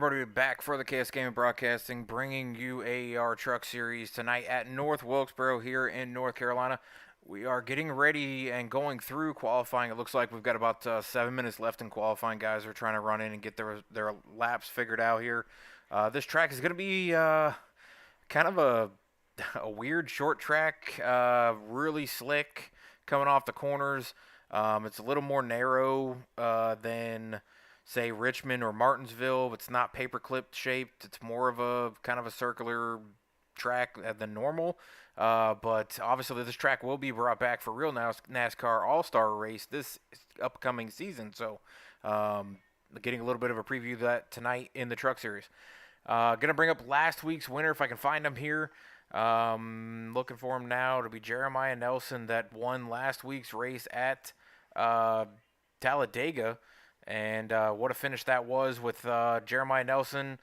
everybody, back for the KS Gaming Broadcasting, bringing you AER Truck Series tonight at North Wilkesboro here in North Carolina. We are getting ready and going through qualifying. It looks like we've got about 7 minutes left in qualifying. Guys are trying to run in and get their laps figured out here. This track is going to be kind of a weird short track, really slick coming off the corners. It's a little more narrow than say Richmond or Martinsville. It's not paperclip shaped. It's more of a kind of a circular track than normal. But obviously this track will be brought back for real NASCAR All-Star race this upcoming season. So getting a little bit of a preview of that tonight in the Truck Series. Gonna bring up last week's winner if I can find him here. Looking for him now to be Jeremiah Nelson that won last week's race at Talladega. And what a finish that was with Jeremiah Nelson,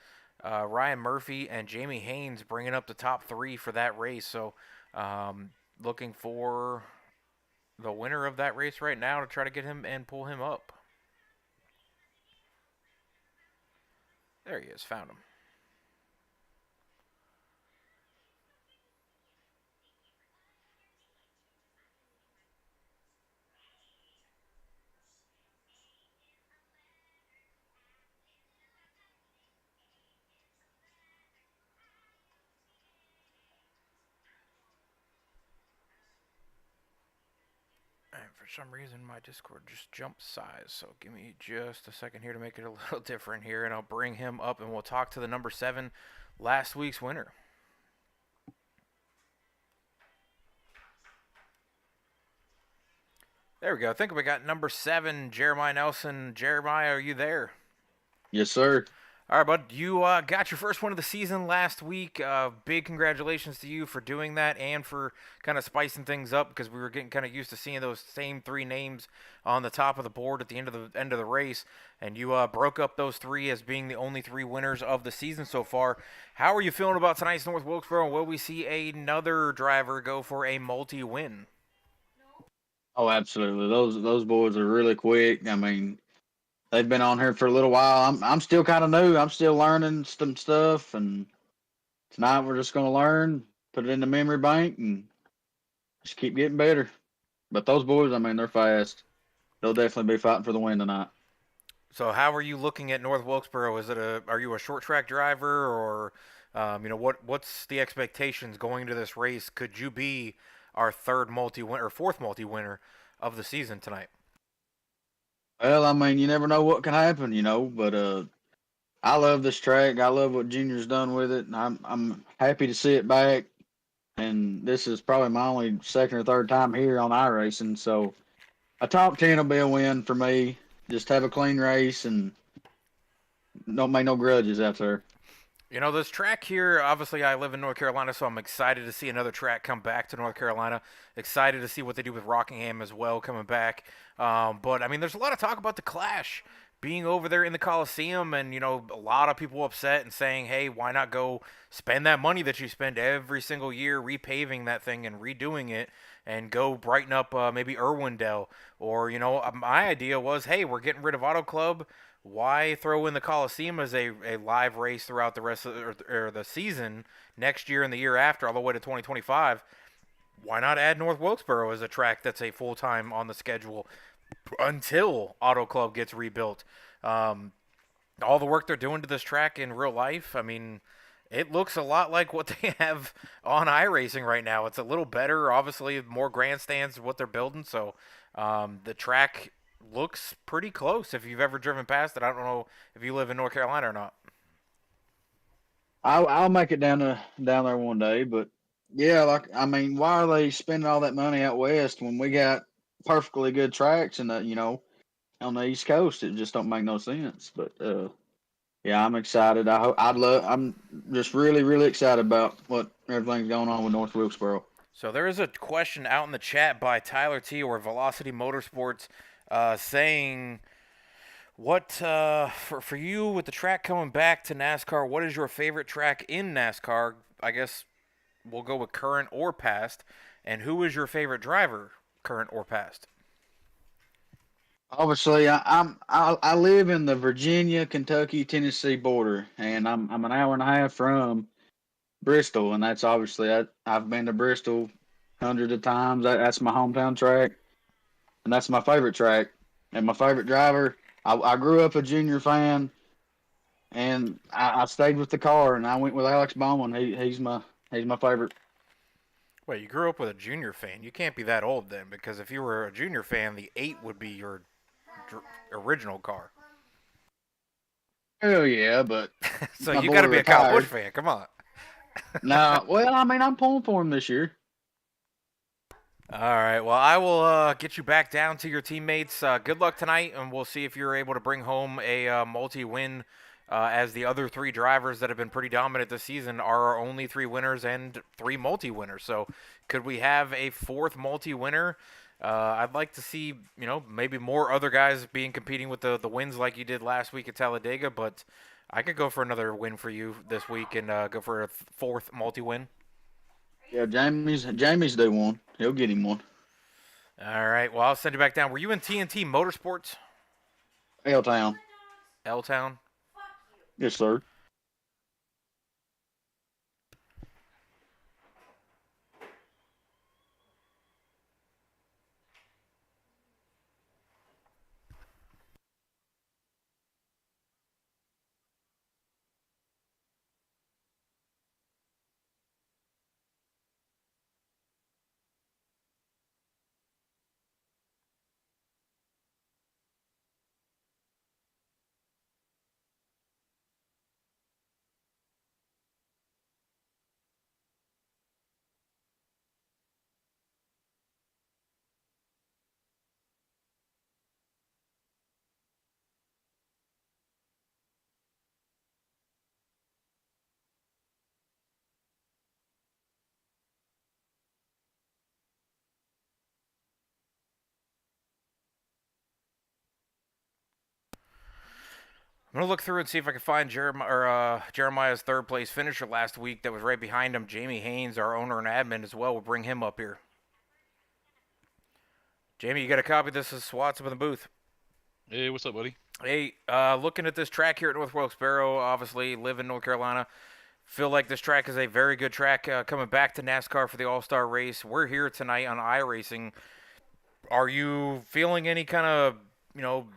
Ryan Murphy, and Jamie Haynes bringing up the top three for that race. So looking for the winner of that race right now to try to get him and pull him up. There he is, found him. And for some reason, my Discord just jumped size, so give me just a second here to make it a little different here, and I'll bring him up, and we'll talk to the number 7, last week's winner. There we go. I think we got number 7, Jeremiah Nelson. Jeremiah, are you there? Yes, sir. All right, bud. You got your first one of the season last week. Big congratulations to you for doing that and for kind of spicing things up because we were getting kind of used to seeing those same 3 names on the top of the board at the end of the race, and you broke up those 3 as being the only 3 winners of the season so far. How are you feeling about tonight's North Wilkesboro? Will we see another driver go for a multi-win? Oh, absolutely. Those boys are really quick. I mean, they've been on here for a little while. I'm still kind of new. I'm still learning some stuff, and tonight we're just gonna learn, put it in the memory bank, and just keep getting better. But those boys, I mean, they're fast. They'll definitely be fighting for the win tonight. So how are you looking at North Wilkesboro? Are you a short track driver or what's the expectations going into this race? Could you be our third multi-win or fourth multi-winner of the season tonight? Well, I mean, you never know what can happen, But I love this track. I love what Junior's done with it, and I'm happy to see it back. And this is probably my only second or third time here on iRacing, so a top 10 will be a win for me. Just have a clean race and don't make no grudges out there. You know, this track here, obviously I live in North Carolina, so I'm excited to see another track come back to North Carolina. Excited to see what they do with Rockingham as well coming back. But, I mean, there's a lot of talk about the Clash being over there in the Coliseum, and, a lot of people upset and saying, hey, why not go spend that money that you spend every single year repaving that thing and redoing it and go brighten up maybe Irwindale. Or, my idea was, hey, we're getting rid of Auto Club. Why throw in the Coliseum as a live race throughout the rest of or the season next year and the year after, all the way to 2025? Why not add North Wilkesboro as a track that's a full time on the schedule until Auto Club gets rebuilt? All the work they're doing to this track in real life, I mean, it looks a lot like what they have on iRacing right now. It's a little better, obviously, more grandstands, what they're building. So the track looks pretty close if you've ever driven past it. I don't know if you live in North Carolina or not. I'll make it down there one day, but yeah, like I mean, why are they spending all that money out west when we got perfectly good tracks and on the East Coast? It just don't make no sense. But yeah, I'm excited. I'm just really excited about what everything's going on with North Wilkesboro. So there is a question out in the chat by Tyler T or Velocity Motorsports saying, "What for you with the track coming back to NASCAR? What is your favorite track in NASCAR? I guess we'll go with current or past. And who is your favorite driver, current or past?" Obviously, I live in the Virginia, Kentucky, Tennessee border, and I'm an hour and a half from Bristol, and that's obviously I've been to Bristol hundreds of times. That's my hometown track, and that's my favorite track, and my favorite driver. I grew up a Junior fan, and I stayed with the car, and I went with Alex Bowman. He's my favorite. Well, you grew up with a Junior fan. You can't be that old then, because if you were a Junior fan, the 8 would be your original car. Hell yeah, but So my you got boy to be a Kyle Busch retired. fan. Come on. Nah, well, I mean, I'm pulling for him this year. All right. Well, I will get you back down to your teammates. Good luck tonight, and we'll see if you're able to bring home a multi-win. As the other three drivers that have been pretty dominant this season are our only three winners and three multi-winners. So, could we have a fourth multi-winner? I'd like to see, maybe more other guys being competing with the wins like you did last week at Talladega. But I could go for another win for you this week and go for a fourth multi-win. Yeah, Jamie's due one. He'll get him one. All right. Well, I'll send you back down. Were you in TNT Motorsports? L Town. L Town? Yes, sir. I'm gonna look through and see if I can find Jeremiah's third place finisher last week that was right behind him. Jamie Haynes, our owner and admin as well. We'll bring him up here. Jamie, you got a copy? This is Swats up in the booth. Hey, what's up, buddy? Hey, looking at this track here at North Wilkesboro, obviously live in North Carolina. Feel like this track is a very good track coming back to NASCAR for the All-Star race. We're here tonight on iRacing. Are you feeling any kind of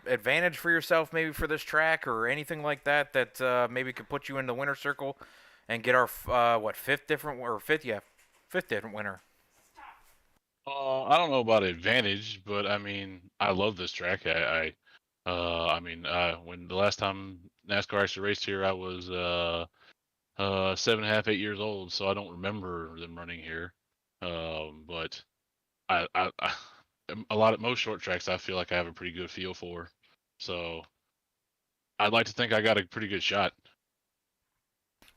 advantage for yourself maybe for this track or anything like that that maybe could put you in the winner circle and get our fifth different winner? I don't know about advantage, but I mean, I love this track. When the last time NASCAR actually raced here, I was 7.5, 8 years old, so I don't remember them running here. But I most short tracks, I feel like I have a pretty good feel for. So I'd like to think I got a pretty good shot.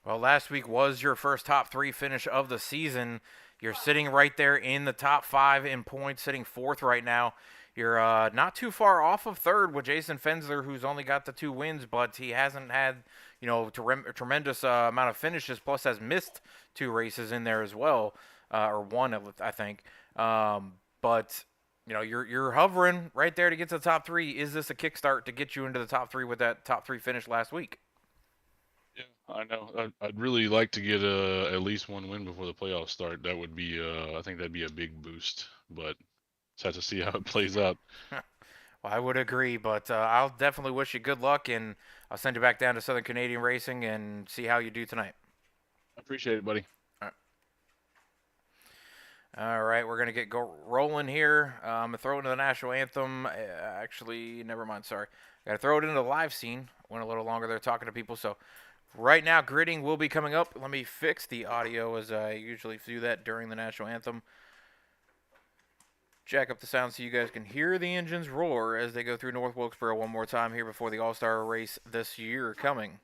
Well, last week was your first top three finish of the season. You're sitting right there in the top five in points, sitting fourth right now. You're not too far off of third with Jason Fensler, who's only got the 2 wins, but he hasn't had, a tremendous amount of finishes, plus has missed 2 races in there as well, or one, I think. But you're hovering right there to get to the top 3. Is this a kickstart to get you into the top 3 with that top 3 finish last week? Yeah, I know. I'd really like to get at least one win before the playoffs start. That would be, I think that'd be a big boost. But just have to see how it plays out. Well, I would agree, but I'll definitely wish you good luck, and I'll send you back down to Southern Canadian Racing and see how you do tonight. I appreciate it, buddy. All right, we're gonna get rolling here. I'm gonna throw it into the national anthem. Actually, never mind. Sorry, gotta throw it into the live scene. Went a little longer there talking to people. So, right now, gridding will be coming up. Let me fix the audio as I usually do that during the national anthem. Jack up the sound so you guys can hear the engines roar as they go through North Wilkesboro one more time here before the All-Star race this year coming.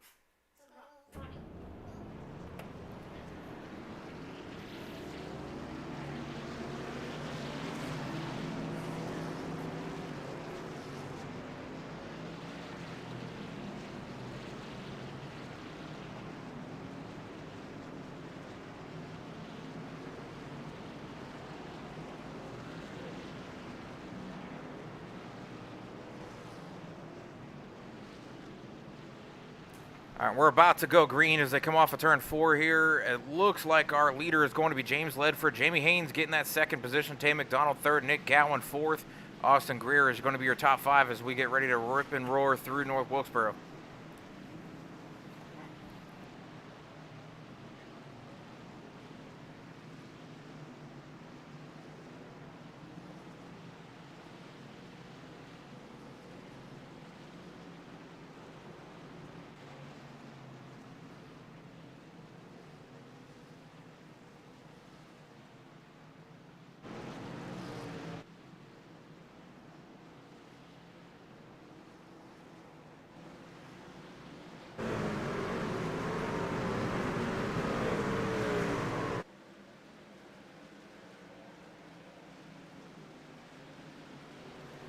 All right, we're about to go green as they come off of turn 4 here. It looks like our leader is going to be James Ledford. Jamie Haynes getting that second position. Tay McDonald third. Nick Gowan fourth. Austin Greer is going to be your top 5 as we get ready to rip and roar through North Wilkesboro.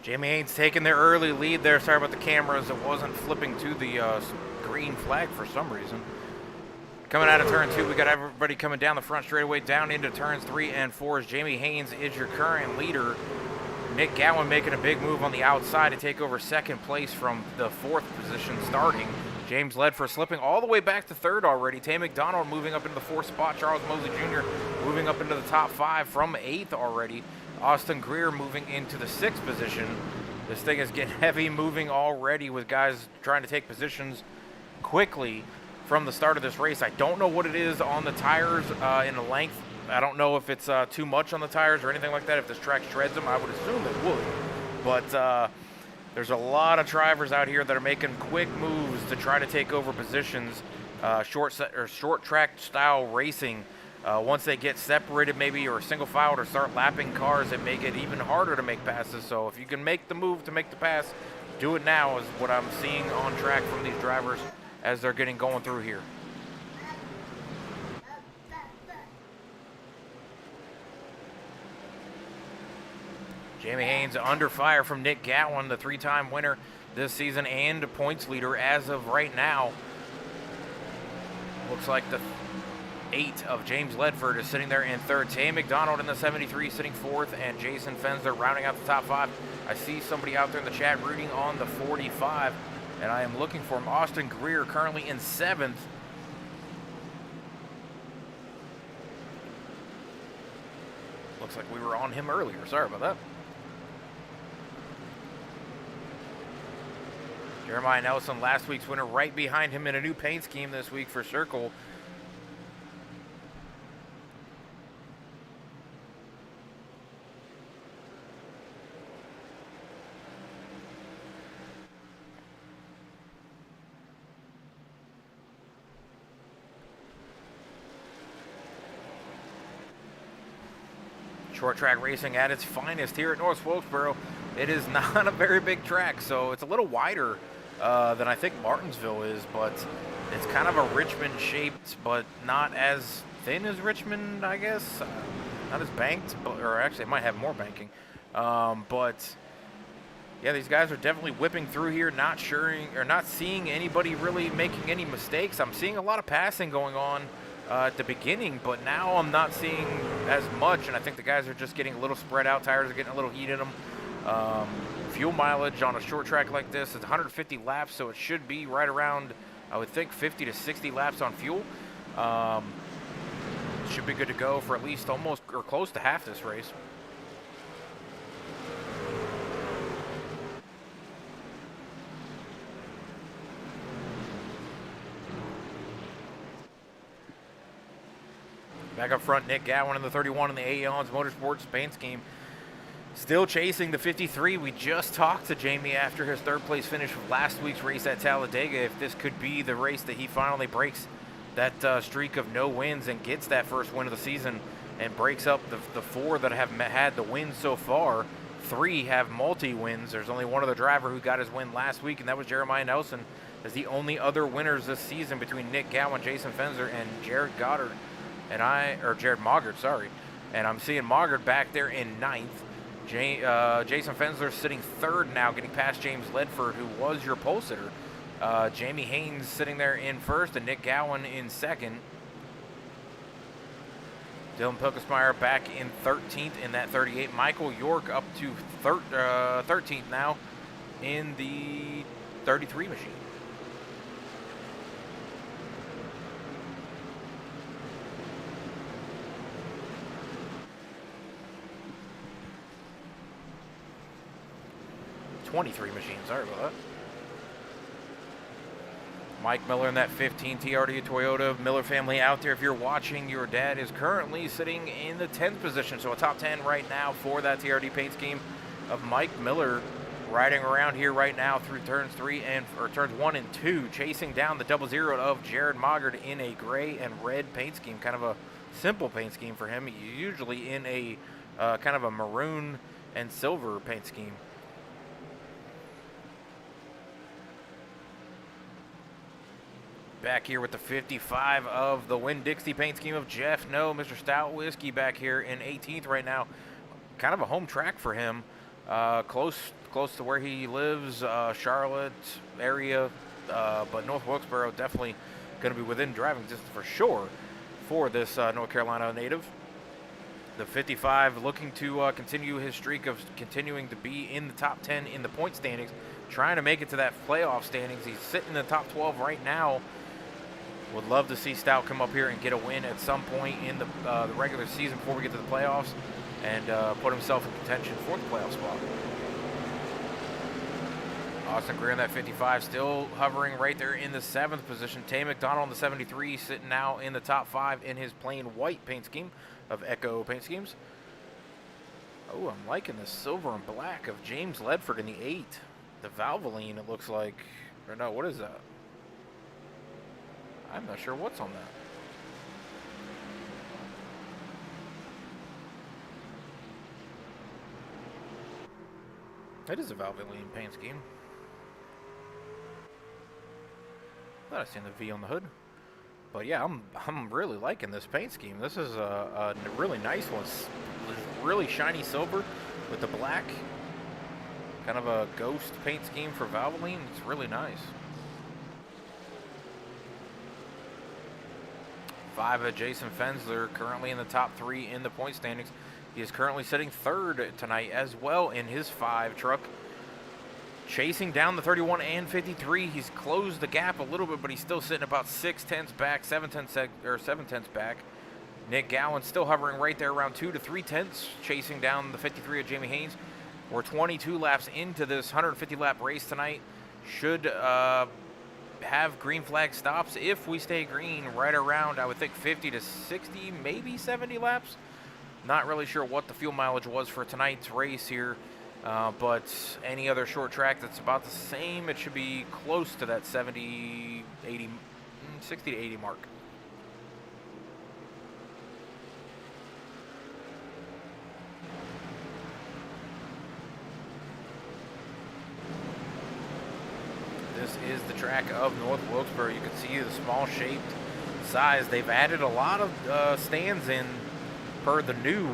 Jamie Haynes taking their early lead there. Sorry about the cameras. It wasn't flipping to the green flag for some reason. Coming out of turn 2, we got everybody coming down the front straightaway, down into turns 3 and 4 as Jamie Haynes is your current leader. Nick Gowan making a big move on the outside to take over second place from the 4th position starting. James Ledford slipping all the way back to 3rd already. Tay McDonald moving up into the 4th spot. Charles Mosley Jr. moving up into the top 5 from 8th already. Austin Greer moving into the 6th position. This thing is getting heavy moving already with guys trying to take positions quickly from the start of this race. I don't know what it is on the tires in the length. I don't know if it's too much on the tires or anything like that. If this track shreds them, I would assume it would. But there's a lot of drivers out here that are making quick moves to try to take over positions, short track style racing. Once they get separated maybe or single filed or start lapping cars, it make it even harder to make passes. So if you can make the move to make the pass, do it now is what I'm seeing on track from these drivers as they're getting going through here. Jamie Haynes under fire from Nick Gowan, the 3-time winner this season and points leader as of right now. Looks like the 8 of James Ledford is sitting there in 3rd. Tay McDonald in the 73 sitting 4th, and Jason Fensler rounding out the top 5. I see somebody out there in the chat rooting on the 45, and I am looking for him. Austin Greer currently in 7th. Looks like we were on him earlier. Sorry about that. Jeremiah Nelson, last week's winner, right behind him in a new paint scheme this week for Circle. Short track racing at its finest here at North Wilkesboro. It is not a very big track, so it's a little wider than I think Martinsville is, but it's kind of a Richmond shaped, but not as thin as Richmond, I guess. Not as banked, or actually it might have more banking. But yeah, these guys are definitely whipping through here, not seeing anybody really making any mistakes. I'm seeing a lot of passing going on at the beginning, but now I'm not seeing as much, and I think the guys are just getting a little spread out. Tires are getting a little heat in them. Fuel mileage on a short track like this is 150 laps, so it should be right around, I would think, 50 to 60 laps on fuel. Should be good to go for at least almost or close to half this race. Back up front, Nick Gowan in the 31 in the Aeons Motorsports paint scheme. Still chasing the 53. We just talked to Jamie after his 3rd place finish of last week's race at Talladega. If this could be the race that he finally breaks that streak of no wins and gets that first win of the season and breaks up the 4 that have had the wins so far. 3 have multi-wins. There's only one other driver who got his win last week, and that was Jeremiah Nelson, as the only other winners this season between Nick Gowan, Jason Fensler, and Jared Goddard. Jared Maugard, sorry. And I'm seeing Maugard back there in 9th. Jason Fensler sitting 3rd now, getting past James Ledford, who was your pole sitter. Jamie Haynes sitting there in 1st, and Nick Gowan in 2nd. Dylan Pilkesmeyer back in 13th in that 38. Michael York up to 13th now in the 33 machine. 23 machines. Sorry about that. Mike Miller in that 15 TRD Toyota. Miller family out there, if you're watching, your dad is currently sitting in the 10th position. So a top 10 right now for that TRD paint scheme of Mike Miller, riding around here right now through turns 1 and 2, chasing down the 00 of Jared Moggard in a gray and red paint scheme. Kind of a simple paint scheme for him. Usually in a kind of a maroon and silver paint scheme. Back here with the 55 of the Winn-Dixie paint scheme of Jeff No, Mr. Stout Whiskey back here in 18th right now. Kind of a home track for him. Close to where he lives, Charlotte area, but North Wilkesboro definitely going to be within driving distance for sure for this North Carolina native. The 55 looking to continue his streak of continuing to be in the top 10 in the point standings, trying to make it to that playoff standings. He's sitting in the top 12 right now. Would love to see Stout come up here and get a win at some point in the regular season before we get to the playoffs, and put himself in contention for the playoff spot. Austin Greer in that 55 still hovering right there in the 7th position. Tay McDonald in the 73 sitting now in the top 5 in his plain white paint scheme of Echo paint schemes. Oh, I'm liking the silver and black of James Ledford in the 8. The Valvoline, it looks like, or no, what is that? I'm not sure what's on that. That is a Valvoline paint scheme. Thought I seen the V on the hood. But yeah, I'm really liking this paint scheme. This is a really nice one. Really shiny silver with the black. Kind of a ghost paint scheme for Valvoline. It's really nice. 5 of Jason Fensler currently in the top 3 in the point standings. He is currently sitting 3rd tonight as well in his 5 truck. Chasing down the 31 and 53. He's closed the gap a little bit, but he's still sitting about 6/10 back, 7/10 back. Nick Gowan still hovering right there around 2 to 3/10, chasing down the 53 of Jamie Haynes. We're 22 laps into this 150 lap race tonight. Should have green flag stops if we stay green right around, I would think 50 to 60, maybe 70 laps. Not really sure what the fuel mileage was for tonight's race here, but any other short track that's about the same, it should be close to that 70, 80, 60 to 80 mark. This is the track of North Wilkesboro. You can see the small shaped size. They've added a lot of stands in per the new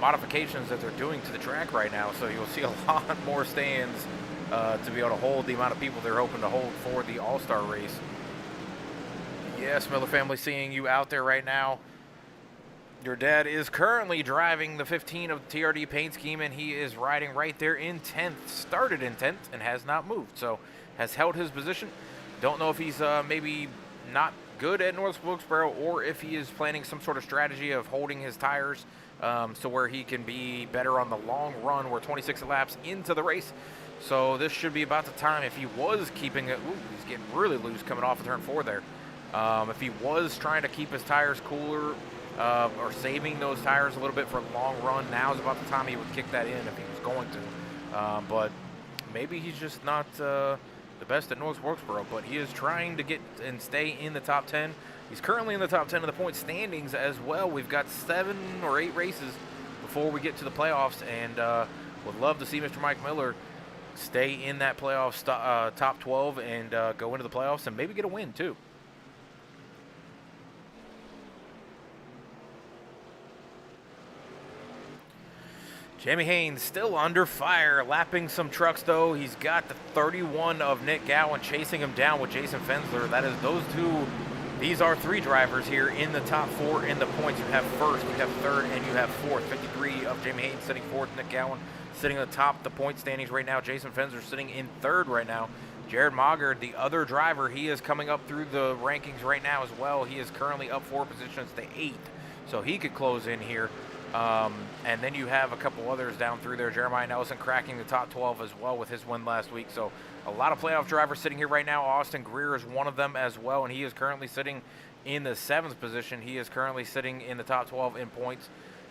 modifications that they're doing to the track right now. So you'll see a lot more stands to be able to hold the amount of people they're hoping to hold for the All-Star race. Yes, Miller family, seeing you out there right now. Your dad is currently driving the 15 of the TRD paint scheme, and he is riding right there in 10th. Started in 10th and has not moved, so has held his position. Don't know if he's maybe not good at North Wilkesboro, or if he is planning some sort of strategy of holding his tires so where he can be better on the long run. We're 26 laps into the race, so this should be about the time if he was keeping it. Ooh, he's getting really loose coming off of turn 4 there. If he was trying to keep his tires cooler, or saving those tires a little bit for a long run, now is about the time he would kick that in if he was going to. But maybe he's just not the best at North Wilkesboro, but he is trying to get and stay in the top 10. He's currently in the top 10 of the point standings as well. We've got 7 or 8 races before we get to the playoffs, and would love to see Mr. Mike Miller stay in that playoff top 12 and go into the playoffs and maybe get a win too. Jamie Haynes still under fire, lapping some trucks though. He's got the 31 of Nick Gowan chasing him down with Jason Fensler. That is those two. These are 3 drivers here in the top 4 in the points. You have 1st, you have 3rd, and you have 4th. 53 of Jamie Haynes sitting 4th. Nick Gowan sitting at the top of the point standings right now. Jason Fensler sitting in 3rd right now. Jared Moggard, the other driver, he is coming up through the rankings right now as well. He is currently up 4 positions to 8th, so he could close in here. And then you have a couple others down through there. Jeremiah Nelson cracking the top 12 as well with his win last week. So a lot of playoff drivers sitting here right now. Austin Greer is one of them as well, and he is currently sitting in the 7th position. He is currently sitting in the top 12 in points.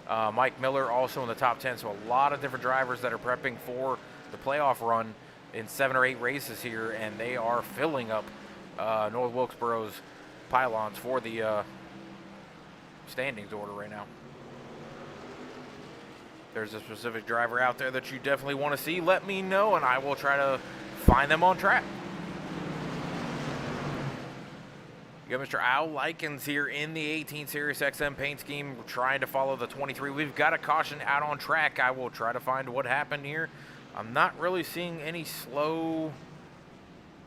Mike Miller also in the top 10. So a lot of different drivers that are prepping for the playoff run in 7 or 8 races here, and they are filling up North Wilkesboro's pylons for the standings order right now. There's a specific driver out there that you definitely want to see, let me know, and I will try to find them on track. You got Mr. Al Likens here in the 18 Sirius XM paint scheme. We're trying to follow the 23. We've got a caution out on track. I will try to find what happened here. I'm not really seeing any slow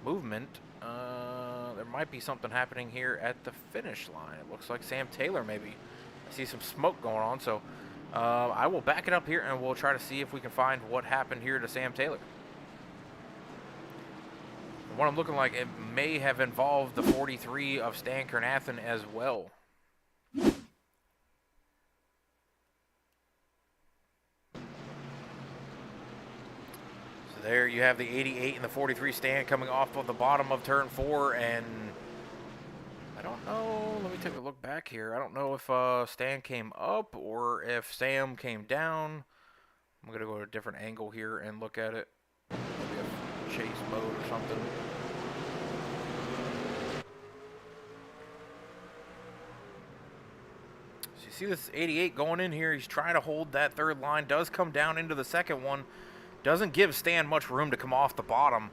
movement. There might be something happening here at the finish line. It looks like Sam Taylor maybe. I see some smoke going on, so I will back it up here and we'll try to see if we can find what happened here to Sam Taylor. What I'm looking like, it may have involved the 43 of Stan Kernathan as well. So there you have the 88 and the 43 Stan coming off of the bottom of turn 4, and I don't know, let me take a look back here. I don't know if Stan came up or if Sam came down. I'm going to go to a different angle here and look at it. Maybe a chase mode or something. So you see this 88 going in here. He's trying to hold that third line. Does come down into the second one. Doesn't give Stan much room to come off the bottom.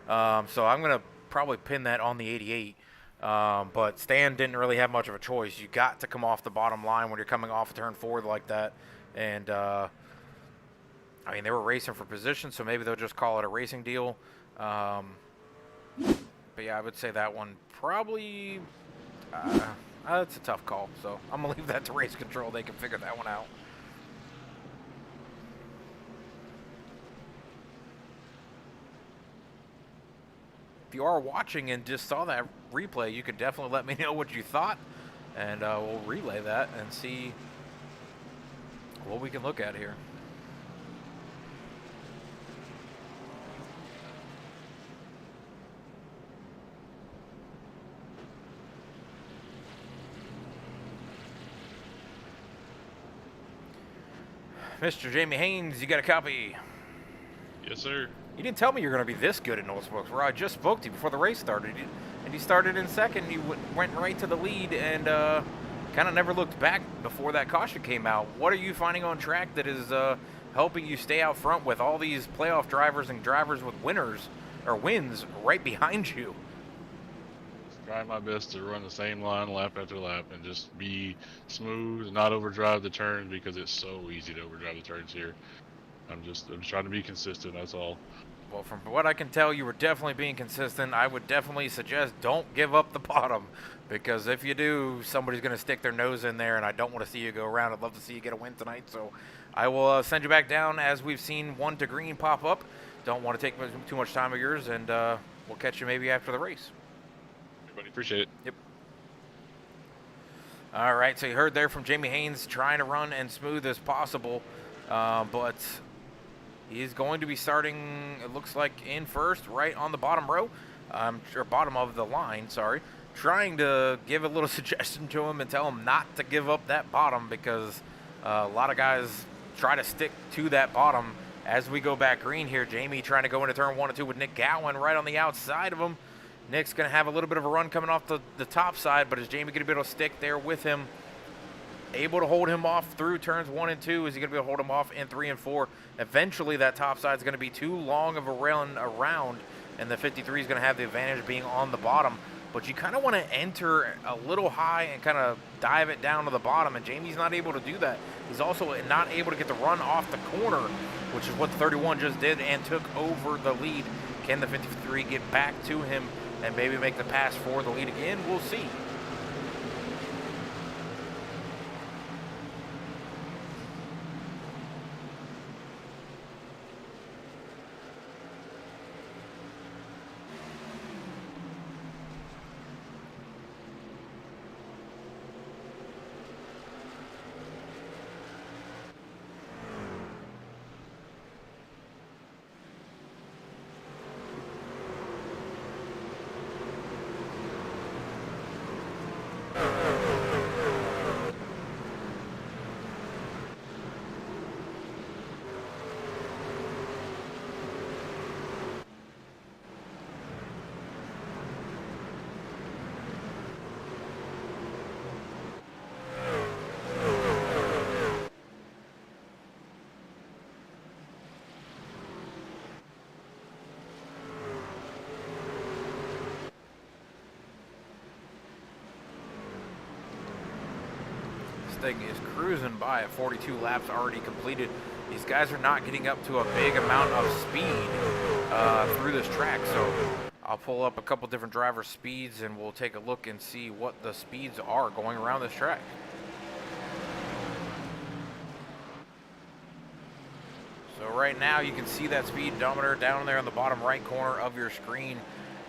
So I'm going to probably pin that on the 88. But Stan didn't really have much of a choice. You got to come off the bottom line when you're coming off a turn 4 like that. And, I mean, they were racing for position, so maybe they'll just call it a racing deal. But, yeah, I would say that one probably, it's a tough call. So I'm going to leave that to race control. They can figure that one out. If you are watching and just saw that replay, you could definitely let me know what you thought, and we'll relay that and see what we can look at here. Mr. Jamie Haynes, you got a copy? Yes, sir. You didn't tell me you were going to be this good at North Wilkesboro. I just spoke to you before the race started, and you started in second. You went right to the lead and kind of never looked back before that caution came out. What are you finding on track that is helping you stay out front with all these playoff drivers and drivers with wins right behind you? Try my best to run the same line lap after lap and just be smooth and not overdrive the turns, because it's so easy to overdrive the turns here. I'm just trying to be consistent, that's all. Well, from what I can tell, you were definitely being consistent. I would definitely suggest don't give up the bottom, because if you do, somebody's going to stick their nose in there, and I don't want to see you go around. I'd love to see you get a win tonight, so I will send you back down as we've seen 1 to green pop up. Don't want to take too much time of yours, and we'll catch you maybe after the race. Everybody, appreciate it. Yep. All right, so you heard there from Jamie Haynes trying to run and smooth as possible, but he's going to be starting, it looks like, in first, right on the bottom row, or bottom of the line, sorry. Trying to give a little suggestion to him and tell him not to give up that bottom, because a lot of guys try to stick to that bottom. As we go back green here, Jamie trying to go into turn 1 and 2 with Nick Gowan right on the outside of him. Nick's going to have a little bit of a run coming off the top side, but is Jamie going to be able to stick there with him? Able to hold him off through turns 1 and 2? Is he going to be able to hold him off in 3 and 4? Eventually, that top side is going to be too long of a run around, and the 53 is going to have the advantage being on the bottom. But you kind of want to enter a little high and kind of dive it down to the bottom, and Jamie's not able to do that. He's also not able to get the run off the corner, which is what the 31 just did and took over the lead. Can the 53 get back to him and maybe make the pass for the lead again? We'll see. thing is cruising by at 42 laps already completed. These guys are not getting up to a big amount of speed through this track, so I'll pull up a couple different driver speeds and we'll take a look and see what the speeds are going around this track. So right now you can see that speedometer down there in the bottom right corner of your screen.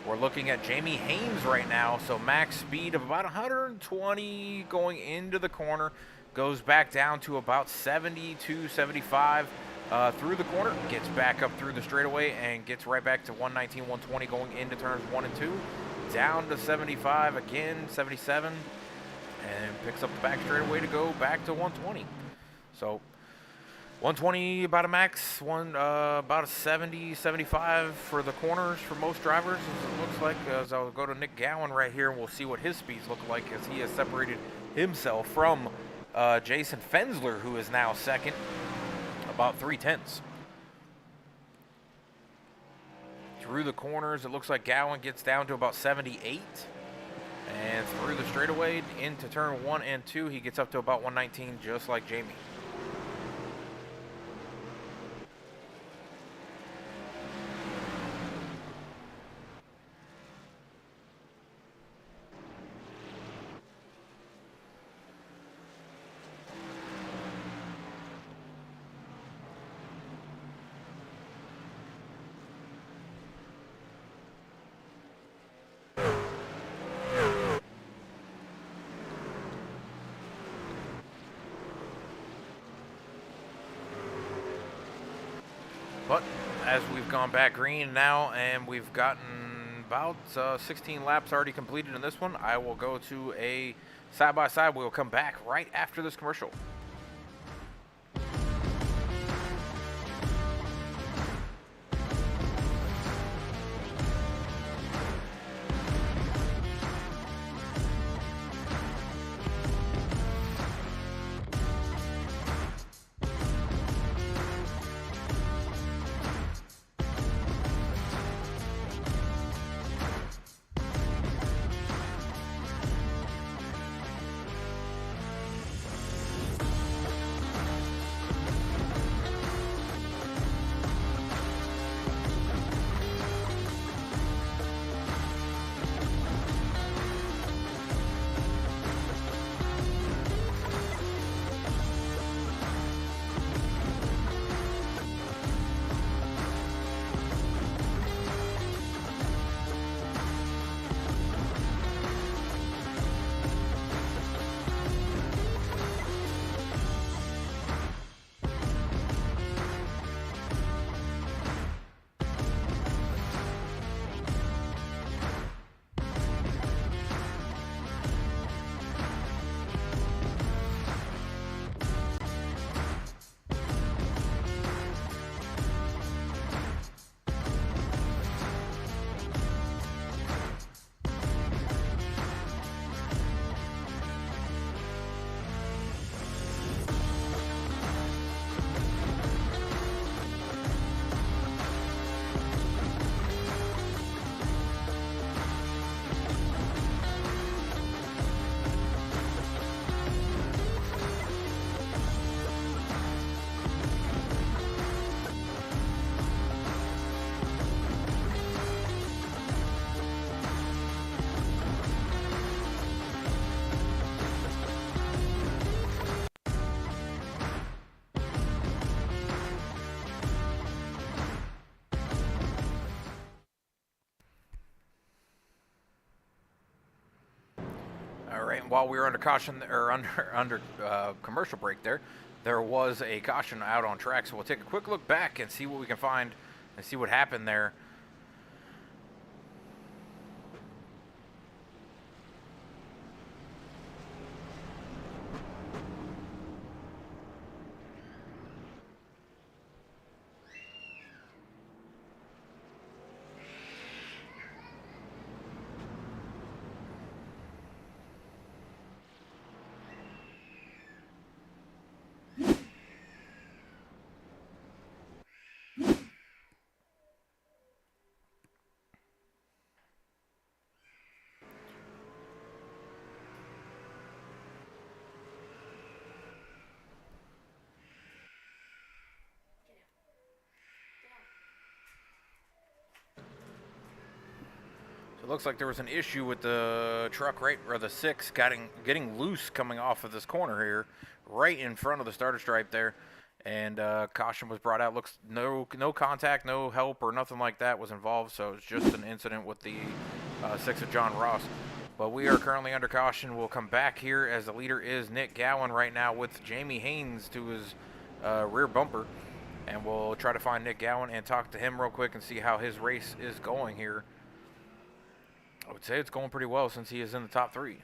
We're looking at Jamie Haynes right now, so max speed of about 120 going into the corner, goes back down to about 72, 75 through the corner, gets back up through the straightaway and gets right back to 119, 120 going into turns 1 and 2, down to 75 again, 77, and picks up the back straightaway to go back to 120. So 120 about a max, about a 70, 75 for the corners for most drivers, as it looks like. As I'll go to Nick Gowan right here, and we'll see what his speeds look like as he has separated himself from Jason Fensler, who is now second, about 3/10. Through the corners, it looks like Gowan gets down to about 78. And through the straightaway into turn 1 and 2, he gets up to about 119, just like Jamie. But as we've gone back green now and we've gotten about 16 laps already completed in this one, I will go to a side-by-side. We'll come back right after this commercial. All right, while we were under caution or under commercial break there was a caution out on track. So we'll take a quick look back and see what we can find and see what happened there. It looks like there was an issue with the truck or the 6 getting loose coming off of this corner here, right in front of the starter stripe there, and caution was brought out. Looks no contact, no help or nothing like that was involved, so it's just an incident with the 6 of John Ross. But we are currently under caution. We'll come back here as the leader is Nick Gowan right now with Jamie Haynes to his rear bumper, and we'll try to find Nick Gowan and talk to him real quick and see how his race is going here. I would say it's going pretty well since he is in the top 3.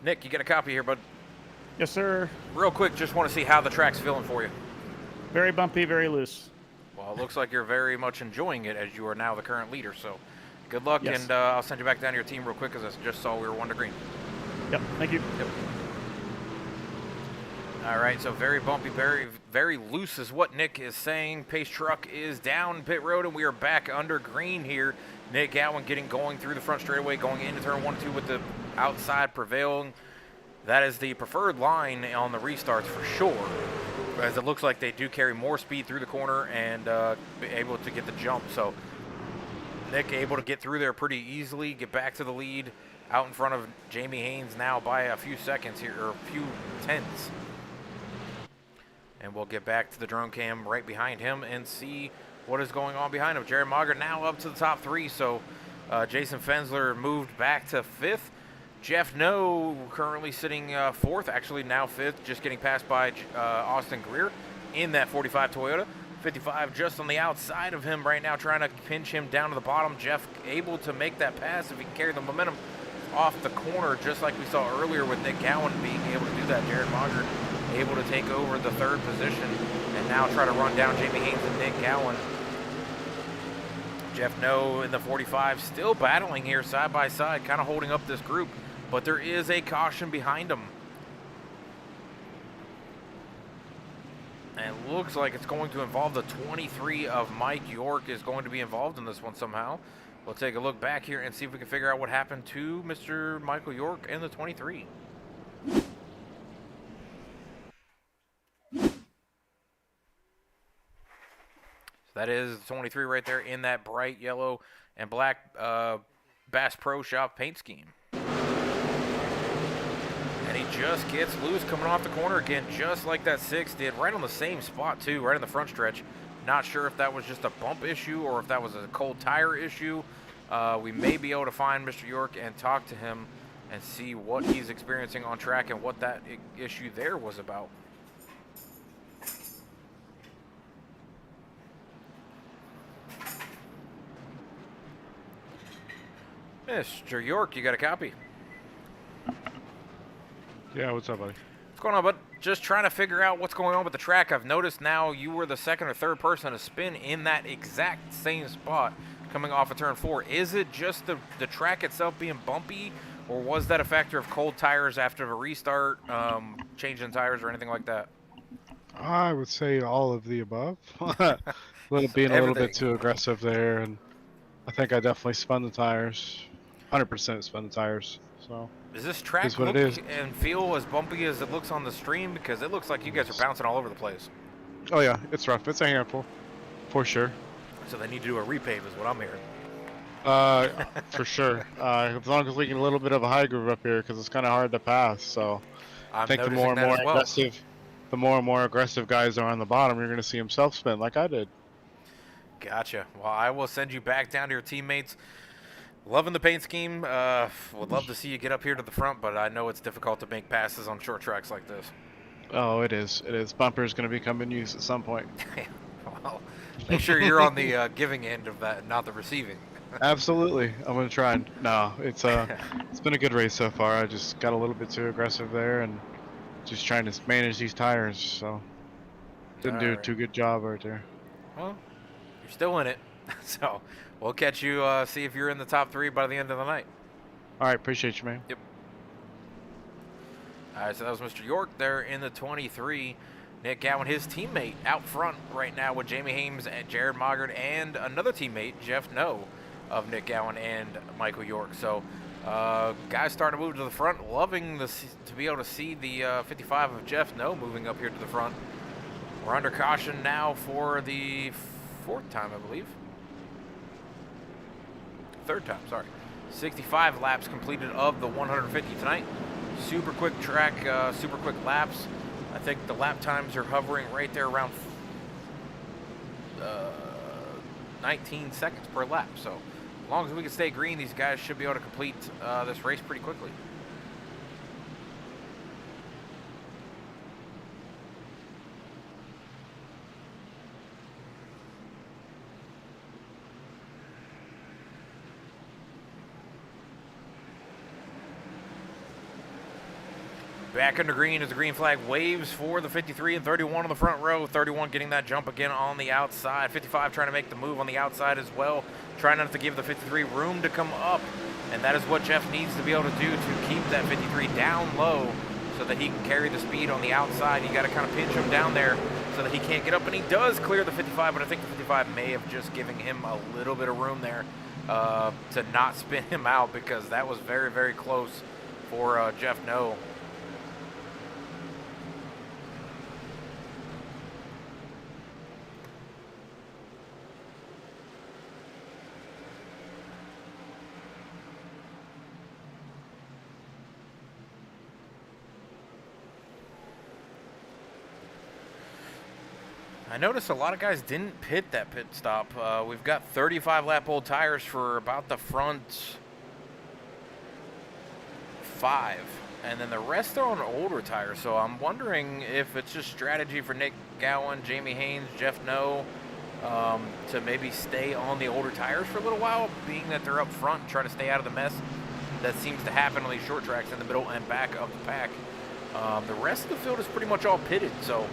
Nick, you get a copy here, bud. Yes, sir. Real quick, just want to see how the track's feeling for you. Very bumpy, very loose. Well, it looks like you're very much enjoying it as you are now the current leader, so good luck, Yes. and I'll send you back down to your team real quick because I just saw we were 1 to green. Yep, thank you. Yep. All right, so very bumpy, very loose is what Nick is saying. Pace truck is down pit road, and we are back under green here. Nick Gowan going through the front straightaway, going into turn 1 and 2 with the outside prevailing. That is the preferred line on the restarts for sure, as it looks like they do carry more speed through the corner and be able to get the jump. So Nick able to get through there pretty easily, get back to the lead, out in front of Jamie Haynes now by a few seconds here, or a few tenths. And we'll get back to the drone cam right behind him and see what is going on behind him. Jared Mogger now up to the top 3, so Jason Fensler moved back to 5th. Jeff No currently sitting 4th, actually now 5th, just getting passed by Austin Greer in that 45 Toyota. 55 just on the outside of him right now, trying to pinch him down to the bottom. Jeff able to make that pass if he can carry the momentum off the corner, just like we saw earlier with Nick Gowan being able to do that. Jared Mogger able to take over the 3rd position and now try to run down Jamie Haynes and Nick Gowan. Jeff No in the 45 still battling here side by side, kind of holding up this group, but there is a caution behind him. And it looks like it's going to involve the 23 of Mike York is going to be involved in this one somehow. We'll take a look back here and see if we can figure out what happened to Mr. Michael York and the 23. So that is 23 right there in that bright yellow and black Bass Pro Shop paint scheme. And he just gets loose coming off the corner again, just like that 6 did, right on the same spot too, right in the front stretch. Not sure if that was just a bump issue or if that was a cold tire issue. We may be able to find Mr. York and talk to him and see what he's experiencing on track and what that issue there was about. Mr. York, you got a copy? Yeah, what's up, buddy? What's going on, bud? Just trying to figure out what's going on with the track. I've noticed now you were the 2nd or 3rd person to spin in that exact same spot coming off of turn 4. Is it just the track itself being bumpy, or was that a factor of cold tires after a restart, changing tires or anything like that? I would say all of the above. Being a little bit too aggressive there, and I think I definitely spun the tires. 100% spun the tires. So Does this track is what look it is. and feel as bumpy as it looks on the stream? Because it looks like you guys are bouncing all over the place. Oh yeah, it's rough. It's a handful, for sure. So they need to do a repave is what I'm hearing. For sure. As long as we get a little bit of a high groove up here, because it's kind of hard to pass. So I think the more and more aggressive guys are on the bottom, you're going to see them self spin like I did. Gotcha. Well, I will send you back down to your teammates. Loving the paint scheme. Would love to see you get up here to the front, but I know it's difficult to make passes on short tracks like this. Oh, it is. It is. Bumper is going to become in use at some point. Well, make sure you're on the giving end of that, not the receiving. Absolutely. I'm going to try and... No, it's been a good race so far. I just got a little bit too aggressive there and just trying to manage these tires, so didn't do a too good job right there. Well, you're still in it, so we'll catch you, see if you're in the top 3 by the end of the night. All right, appreciate you, man. Yep. All right, so that was Mr. York there in the 23. Nick Gowan, his teammate, out front right now with Jamie Hames and Jared Mogard and another teammate, Jeff No, of Nick Gowan and Michael York. So guys starting to move to the front, loving to be able to see the 55 of Jeff No moving up here to the front. We're under caution now for the 4th time, I believe. 3rd time, sorry. 65 laps completed of the 150 tonight. Super quick track, super quick laps. I think the lap times are hovering right there around 19 seconds per lap. So as long as we can stay green, these guys should be able to complete this race pretty quickly. Back under green as the green flag waves for the 53 and 31 on the front row. 31 getting that jump again on the outside. 55 trying to make the move on the outside as well. Trying not to give the 53 room to come up. And that is what Jeff needs to be able to do to keep that 53 down low so that he can carry the speed on the outside. You got to kind of pinch him down there so that he can't get up. And he does clear the 55, but I think the 55 may have just given him a little bit of room there to not spin him out, because that was very, very close for Jeff No. I noticed a lot of guys didn't pit that pit stop. We've got 35 lap old tires for about the front 5, and then the rest are on older tires. So I'm wondering if it's just strategy for Nick Gowan, Jamie Hames, Jeff No, to maybe stay on the older tires for a little while, being that they're up front and try to stay out of the mess that seems to happen on these short tracks in the middle and back of the pack. The rest of the field is pretty much all pitted, so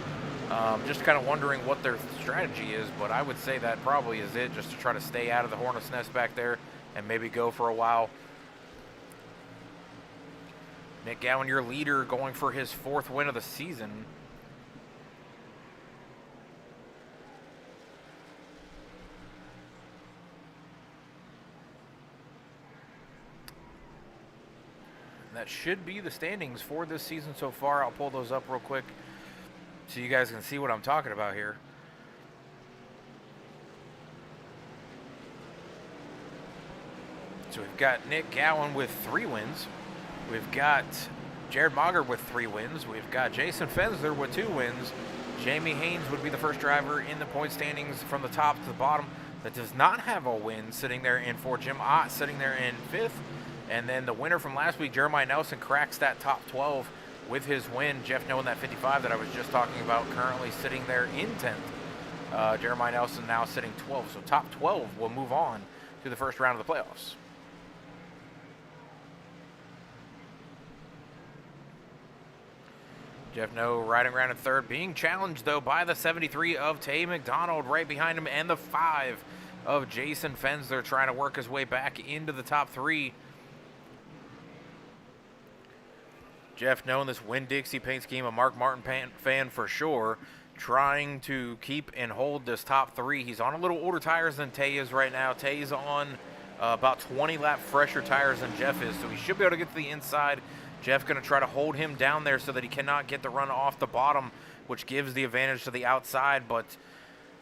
just kind of wondering what their strategy is, but I would say that probably is it, just to try to stay out of the hornet's nest back there and maybe go for a while. Nick Gowan, your leader, going for his 4th win of the season. That should be the standings for this season so far. I'll pull those up real quick so you guys can see what I'm talking about here. So we've got Nick Gowan with 3 wins. We've got Jared Mogard with 3 wins. We've got Jason Fensler with 2 wins. Jamie Hames would be the first driver in the point standings from the top to the bottom that does not have a win, sitting there in 4th. Jim Ott sitting there in 5th. And then the winner from last week, Jeremiah Nelson, cracks that top 12 with his win. Jeff No in that 55 that I was just talking about, currently sitting there in 10th. Jeremiah Nelson now sitting 12. So top 12 will move on to the first round of the playoffs. Jeff No riding around in 3rd, being challenged though by the 73 of Tay McDonald right behind him, and the 5 of Jason Fensler trying to work his way back into the top 3. Jeff No in this Winn-Dixie paint scheme, a Mark Martin fan for sure, trying to keep and hold this top 3. He's on a little older tires than Tay is right now. Tay's on about 20 lap fresher tires than Jeff is, so he should be able to get to the inside. Jeff going to try to hold him down there so that he cannot get the run off the bottom, which gives the advantage to the outside, but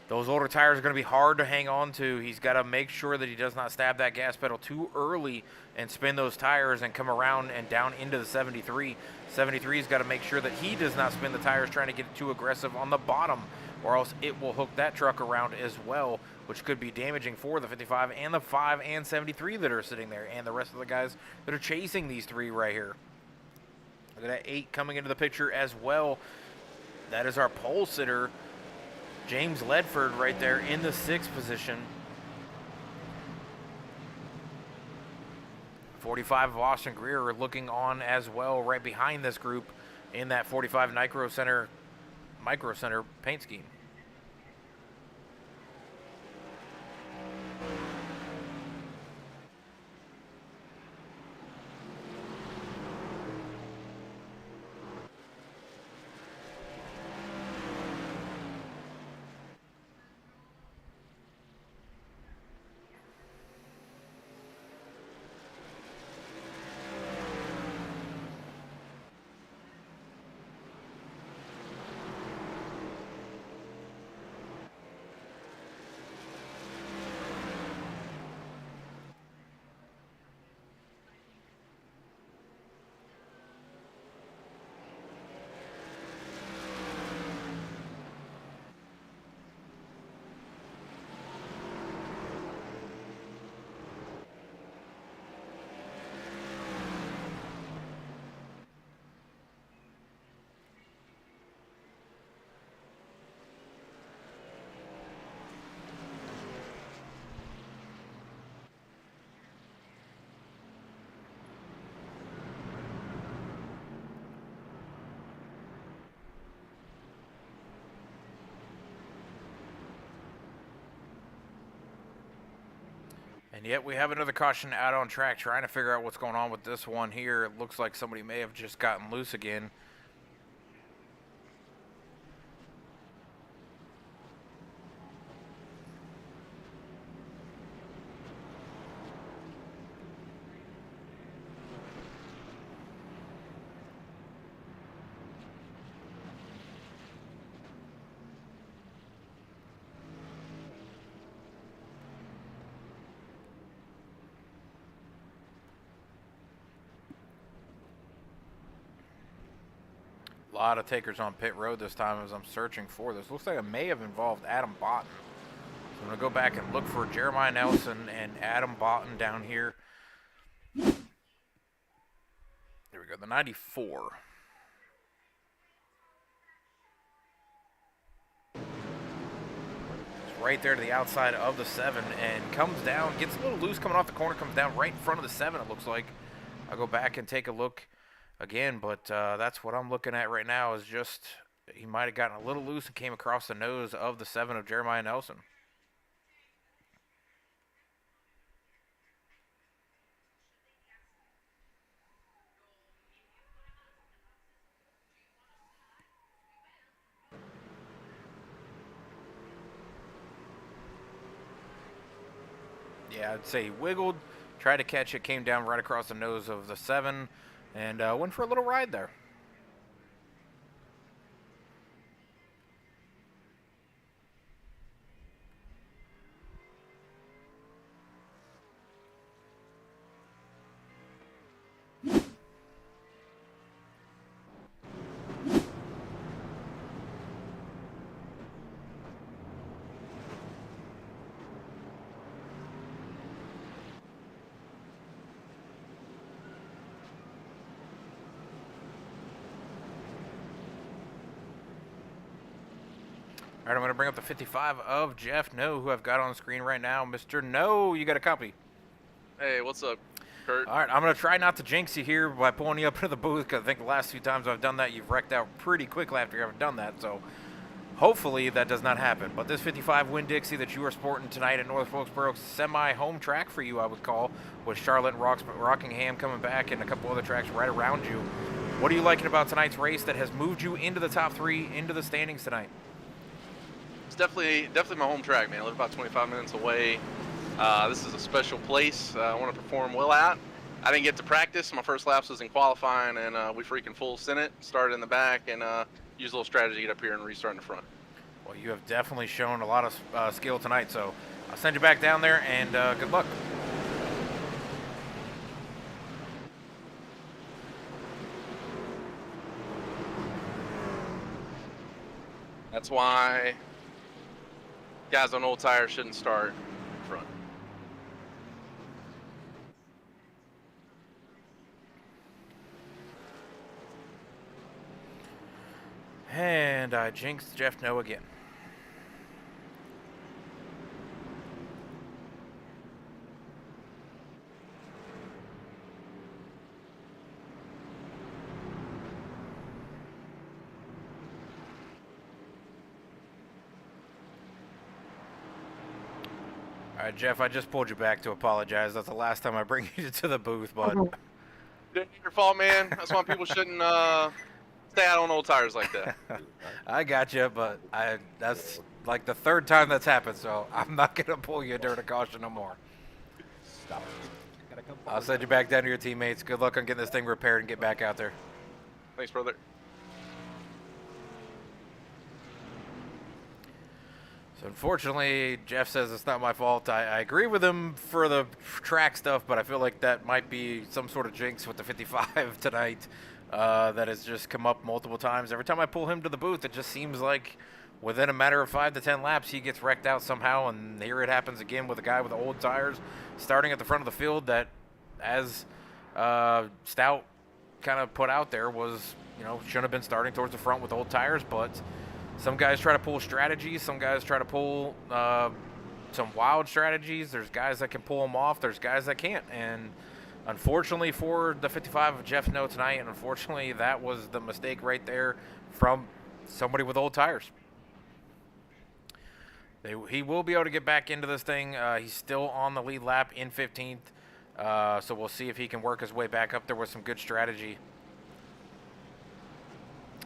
those older tires are going to be hard to hang on to. He's got to make sure that he does not stab that gas pedal too early and spin those tires and come around and down into the 73. 73's got to make sure that he does not spin the tires trying to get too aggressive on the bottom, or else it will hook that truck around as well, which could be damaging for the 55 and the 5 and 73 that are sitting there, and the rest of the guys that are chasing these 3 right here. Look at that 8 coming into the picture as well. That is our pole sitter, James Ledford, right there in the 6th position. 45 of Austin Greer looking on as well right behind this group in that 45 Micro Center paint scheme. And yet we have another caution out on track, trying to figure out what's going on with this one here. It looks like somebody may have just gotten loose again. A lot of takers on pit road this time as I'm searching for this. Looks like it may have involved Adam Botten. So I'm going to go back and look for Jeremiah Nelson and Adam Botten down here. There we go, the 94. It's right there to the outside of the 7 and comes down, gets a little loose coming off the corner, comes down right in front of the 7, it looks like. I'll go back and take a look again, but that's what I'm looking at right now is just he might have gotten a little loose and came across the nose of the 7 of Jeremiah Nelson. Yeah, I'd say he wiggled, tried to catch it, came down right across the nose of the 7, and went for a little ride there. All right, I'm going to bring up the 55 of Jeff No, who I've got on the screen right now. Mr. No, you got a copy. Hey, what's up, Kurt? All right, I'm going to try not to jinx you here by pulling you up into the booth, because I think the last few times I've done that, you've wrecked out pretty quickly after you haven't done that. So hopefully that does not happen. But this 55 Winn-Dixie that you are sporting tonight at North Wilkesboro, semi-home track for you, I would call, with Charlotte and Rockingham coming back and a couple other tracks right around you. What are you liking about tonight's race that has moved you into the top 3, into the standings tonight? It's definitely my home track, man. I live about 25 minutes away. This is a special place I want to perform well at. I didn't get to practice. My first laps was in qualifying, and we freaking full sent it. Started in the back and used a little strategy to get up here and restart in the front. Well, you have definitely shown a lot of skill tonight, so I'll send you back down there, and good luck. That's why guys on old tires shouldn't start in front. And I jinxed Jeff No again. All right, Jeff, I just pulled you back to apologize. That's the last time I bring you to the booth, but It ain't your fault, man. That's why people shouldn't stay out on old tires like that. I got you, but that's like the 3rd time that's happened, so I'm not going to pull you during a caution no more. Stop. Gotta come I'll send you back down to your teammates. Good luck on getting this thing repaired and get back out there. Thanks, brother. So unfortunately, Jeff says it's not my fault. I agree with him for the track stuff, but I feel like that might be some sort of jinx with the 55 tonight that has just come up multiple times. Every time I pull him to the booth, it just seems like within a matter of 5 to 10 laps, he gets wrecked out somehow, and here it happens again with a guy with the old tires starting at the front of the field that, as Stout kind of put out there, was, shouldn't have been starting towards the front with old tires, but some guys try to pull strategies. Some guys try to pull some wild strategies. There's guys that can pull them off. There's guys that can't. And unfortunately for the 55 of Jeff No tonight, and unfortunately that was the mistake right there from somebody with old tires. He will be able to get back into this thing. He's still on the lead lap in 15th. So we'll see if he can work his way back up there with some good strategy.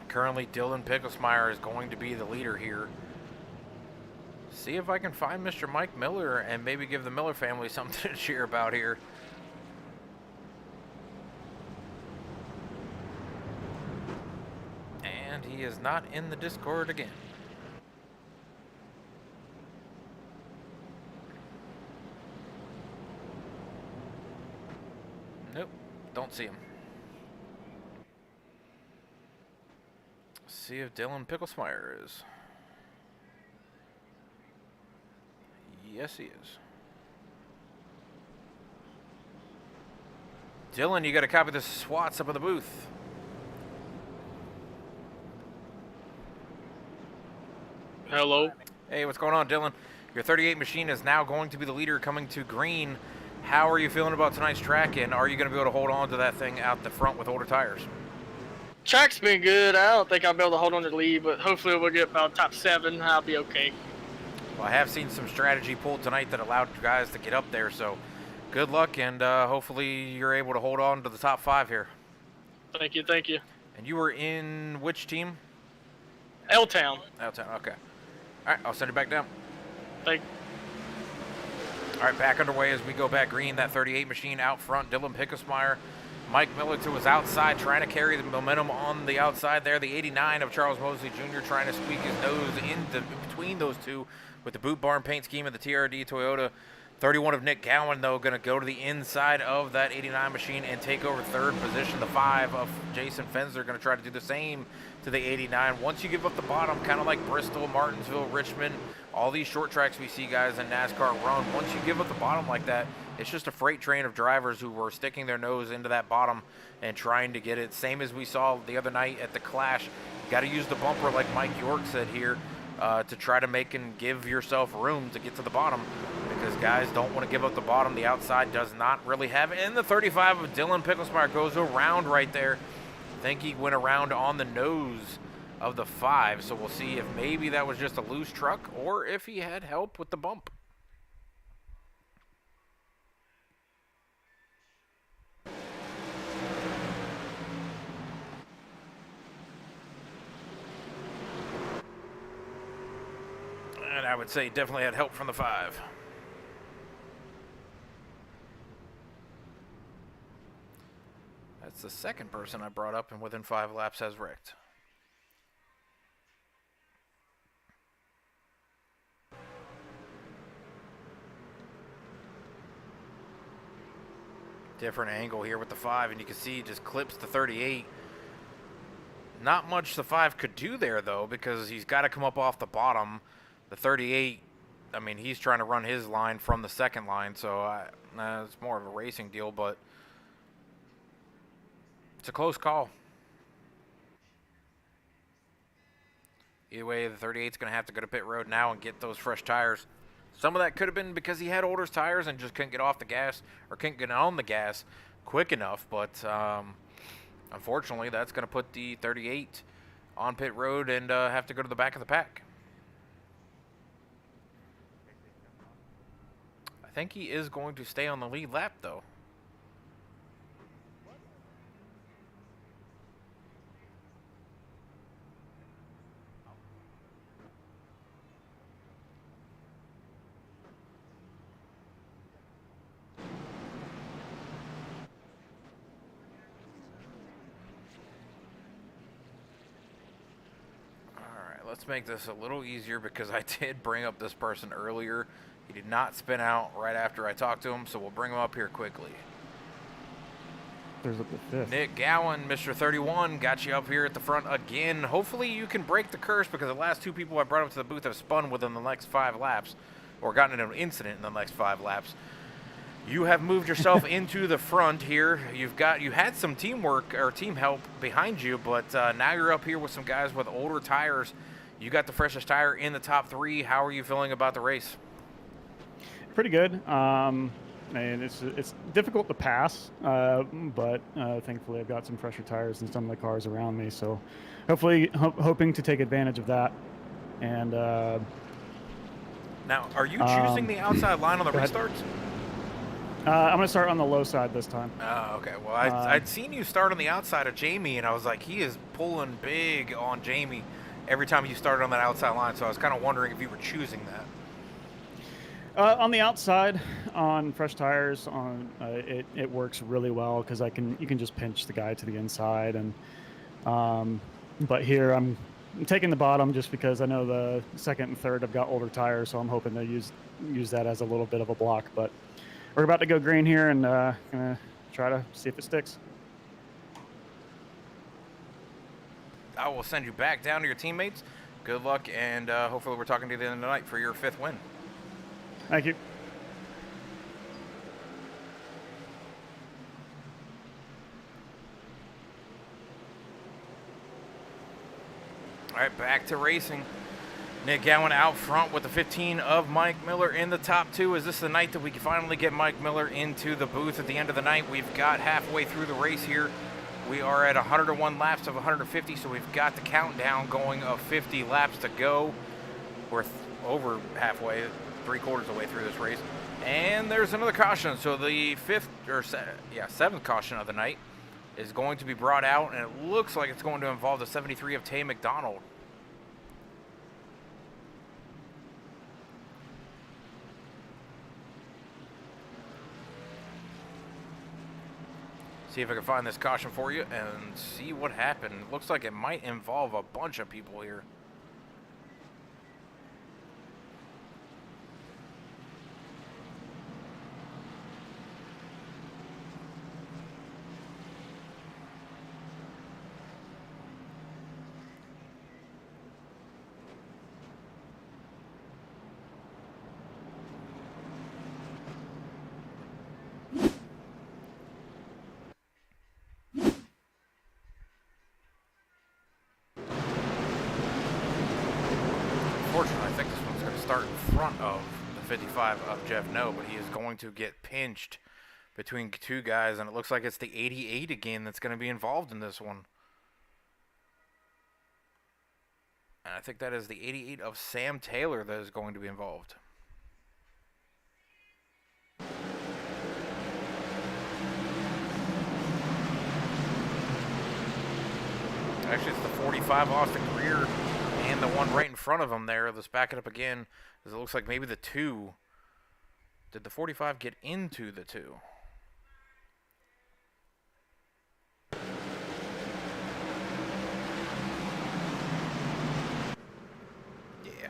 Currently, Dylan Picklesmeyer is going to be the leader here. See if I can find Mr. Mike Miller and maybe give the Miller family something to cheer about here. And he is not in the Discord again. Nope, don't see him. See if Dylan Picklesmeyer is. Yes, he is. Dylan, you got to copy the swats up in the booth. Hello. Hey, what's going on, Dylan? Your 38 machine is now going to be the leader coming to green. How are you feeling about tonight's track, and are you going to be able to hold on to that thing out the front with older tires? Track's been good. I don't think I'll be able to hold on to the lead, but hopefully we'll get about top 7. I'll be okay. Well, I have seen some strategy pulled tonight that allowed guys to get up there, so good luck, and hopefully you're able to hold on to the top 5 here. Thank you, thank you. And you were in which team? L-Town. L-Town, okay. All right, I'll send it back down. Thank All right, back underway as we go back green. That 38 machine out front, Dylan Picklesmeyer. Mike Miller to his outside, trying to carry the momentum on the outside there. The 89 of Charles Mosley Jr. trying to squeak his nose in between those two with the Boot Barn paint scheme of the TRD Toyota. 31 of Nick Gowan, though, going to go to the inside of that 89 machine and take over third position. The 5 of Jason Fensler going to try to do the same to the 89. Once you give up the bottom, kind of like Bristol, Martinsville, Richmond, all these short tracks we see guys in NASCAR run, once you give up the bottom like that, it's just a freight train of drivers who were sticking their nose into that bottom and trying to get it. Same as we saw the other night at the Clash. Got to use the bumper like Mike York said here to try to make and give yourself room to get to the bottom, because guys don't want to give up the bottom. The outside does not really have it. And the 35 of Dylan Picklesmeyer goes around right there. I think he went around on the nose of the 5, so we'll see if maybe that was just a loose truck or if he had help with the bump. And I would say definitely had help from the 5. That's the second person I brought up and within 5 laps has wrecked. Different angle here with the 5, and you can see it just clips the 38. Not much the 5 could do there, though, because he's got to come up off the bottom. The 38, I mean, he's trying to run his line from the second line, so it's more of a racing deal, but it's a close call. Either way, the 38's going to have to go to pit road now and get those fresh tires. Some of that could have been because he had older tires and just couldn't get off the gas or couldn't get on the gas quick enough, but unfortunately, that's going to put the 38 on pit road and have to go to the back of the pack. I think he is going to stay on the lead lap, though. Let's make this a little easier because I did bring up this person earlier. He did not spin out right after I talked to him, so we'll bring him up here quickly. There's the 5th. Nick Gowan, Mr. 31, got you up here at the front again. Hopefully you can break the curse, because the last 2 people I brought up to the booth have spun within the next 5 laps or gotten into an incident in the next 5 laps. You have moved yourself into the front here. You had some teamwork or team help behind you, but now you're up here with some guys with older tires. You got the freshest tire in the top 3. How are you feeling about the race? Pretty good. And it's difficult to pass, but thankfully I've got some fresher tires than some of the cars around me. So hopefully hoping to take advantage of that and Now, are you choosing the outside line on the restarts? I'm going to start on the low side this time. Oh, okay. Well, I'd seen you start on the outside of Jamie, and I was like, he is pulling big on Jamie every time you started on that outside line, so I was kind of wondering if you were choosing that. On the outside, on fresh tires, it works really well because you can just pinch the guy to the inside, and but here I'm taking the bottom just because I know the second and third have got older tires, so I'm hoping to use that as a little bit of a block. But we're about to go green here, and gonna try to see if it sticks. I will send you back down to your teammates. Good luck, and hopefully we're talking to you at the end of the night for your 5th win. Thank you. All right, back to racing. Nick Gowan out front with the 15 of Mike Miller in the top 2. Is this the night that we can finally get Mike Miller into the booth at the end of the night? We've got halfway through the race here. We are at 101 laps of 150, so we've got the countdown going of 50 laps to go. We're over halfway, 3/4 of the way through this race. And there's another caution. So the 7th caution of the night is going to be brought out, and it looks like it's going to involve the 73 of Tay McDonald. See if I can find this caution for you and see what happened. Looks like it might involve a bunch of people here. Unfortunately, I think this one's going to start in front of the 55 of Jeff No, but he is going to get pinched between 2 guys, and it looks like it's the 88 again that's going to be involved in this one. And I think that is the 88 of Sam Taylor that is going to be involved. Actually, it's the 45 Austin Greer and the one right in front of him there. Let's back it up again, because it looks like maybe the 2. Did the 45 get into the 2? Yeah.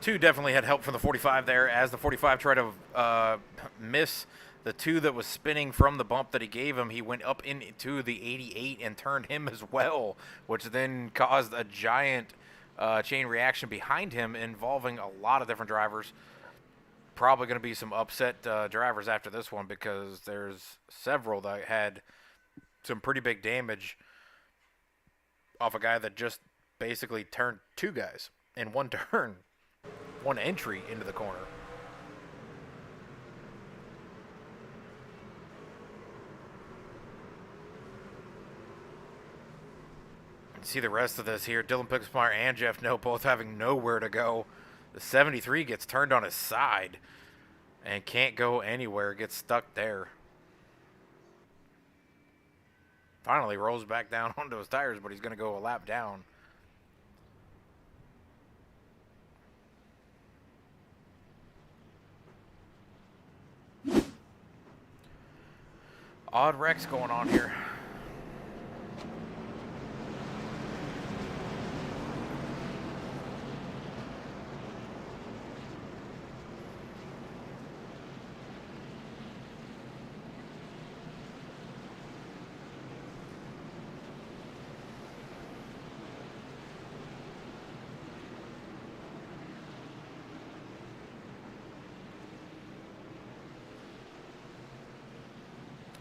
2 definitely had help from the 45 there, as the 45 tried to miss the 2 that was spinning from the bump that he gave him. He went up into the 88 and turned him as well, which then caused a giant chain reaction behind him involving a lot of different drivers. Probably going to be some upset drivers after this one, because there's several that had some pretty big damage off a guy that just basically turned 2 guys in one turn, one entry into the corner. See the rest of this here. Dylan Pixmeyer and Jeff No both having nowhere to go. The 73 gets turned on his side and can't go anywhere. Gets stuck there. Finally rolls back down onto his tires, but he's going to go a lap down. Odd wrecks going on here.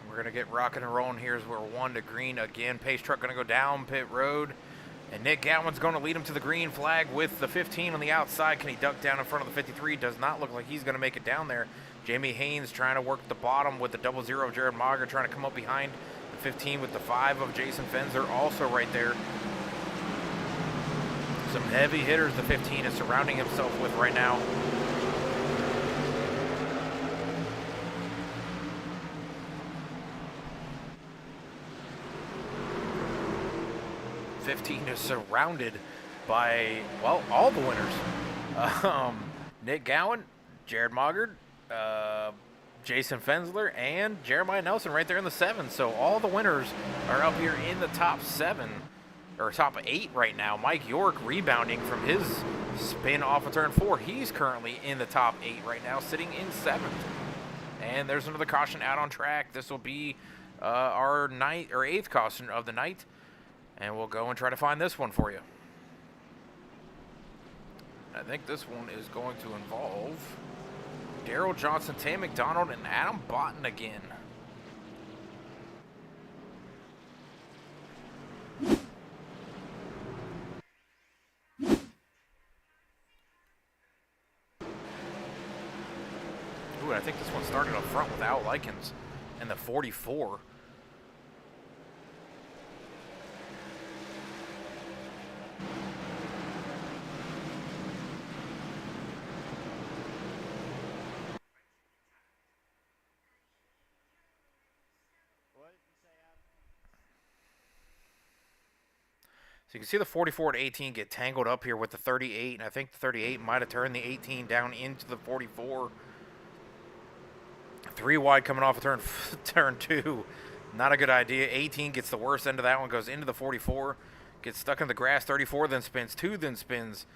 We're going to get rocking and rolling here as we're 1 to green again. Pace truck going to go down pit road. And Nick Gowan's going to lead him to the green flag with the 15 on the outside. Can he duck down in front of the 53? Does not look like he's going to make it down there. Jamie Haynes trying to work the bottom with the 00 of Jared Mager, trying to come up behind the 15 with the 5 of Jason Fenzer also right there. Some heavy hitters the 15 is surrounding himself with right now. 15 is surrounded by, well, all the winners. Nick Gowan, Jared Moggard, Jason Fensler, and Jeremiah Nelson right there in the 7. So all the winners are up here in the top 7, or top 8 right now. Mike York rebounding from his spin off of turn 4. He's currently in the top 8 right now, sitting in 7th. And there's another caution out on track. This will be our 8th caution of the night. And we'll go and try to find this one for you. I think this one is going to involve Daryl Johnson, Tay McDonald, and Adam Botten again. Ooh, I think this one started up front with Al Likens in the 44. So you can see the 44 to 18 get tangled up here with the 38, and I think the 38 might have turned the 18 down into the 44. 3 wide coming off of turn 2. Not a good idea. 18 gets the worst end of that one, goes into the 44, gets stuck in the grass. 34 then spins, 2 then spins.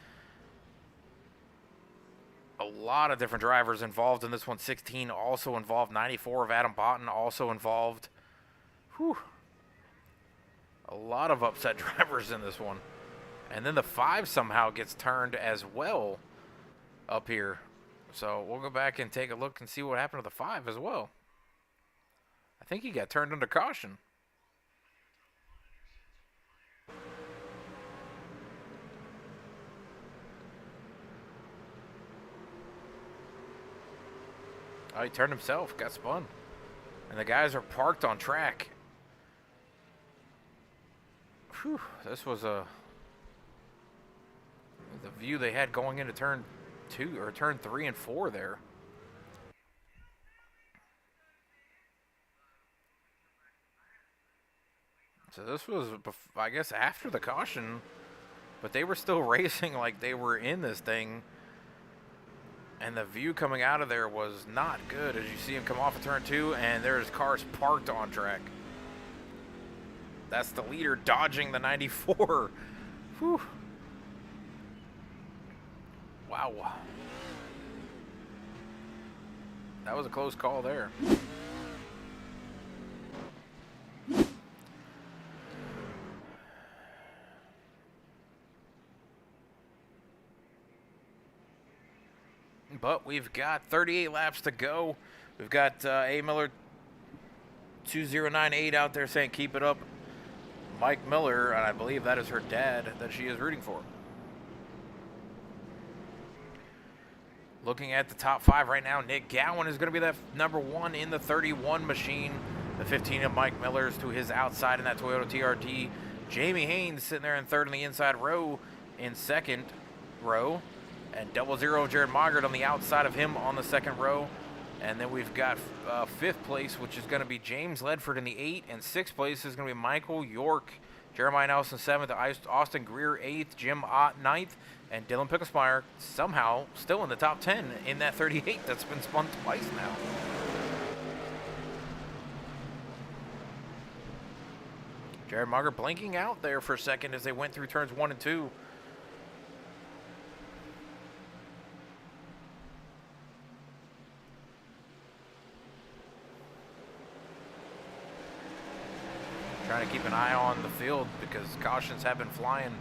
A lot of different drivers involved in this one. 16 also involved. 94 of Adam Botten also involved. Whew. A lot of upset drivers in this one. And then the 5 somehow gets turned as well up here. So we'll go back and take a look and see what happened to the 5 as well. I think he got turned under caution. Oh, he turned himself, got spun. And the guys are parked on track. Whew, this was the view they had going into turn 2 or turn 3 and 4 there. So this was, I guess, after the caution, but they were still racing like they were in this thing. And the view coming out of there was not good as you see him come off of turn 2 and there's cars parked on track. That's the leader dodging the 94. Whew. Wow. That was a close call there. But we've got 38 laps to go. We've got A. Miller 2098 out there saying keep it up. Mike Miller, and I believe that is her dad that she is rooting for. Looking at the top 5 right now, Nick Gowan is going to be that number 1 in the 31 machine. The 15 of Mike Miller's to his outside in that Toyota TRD. Jamie Haynes sitting there in 3rd in the inside row in 2nd row. And 00 of Jared Moggard on the outside of him on the 2nd row. And then we've got 5th place, which is going to be James Ledford in the 8. And 6th place is going to be Michael York. Jeremiah Nelson 7th. Austin Greer 8th. Jim Ott 9th. And Dylan Picklesmeyer somehow still in the top 10 in that 38 that's been spun twice now. Jared Moggard blinking out there for a second as they went through turns 1 and 2. Trying to keep an eye on the field because cautions have been flying.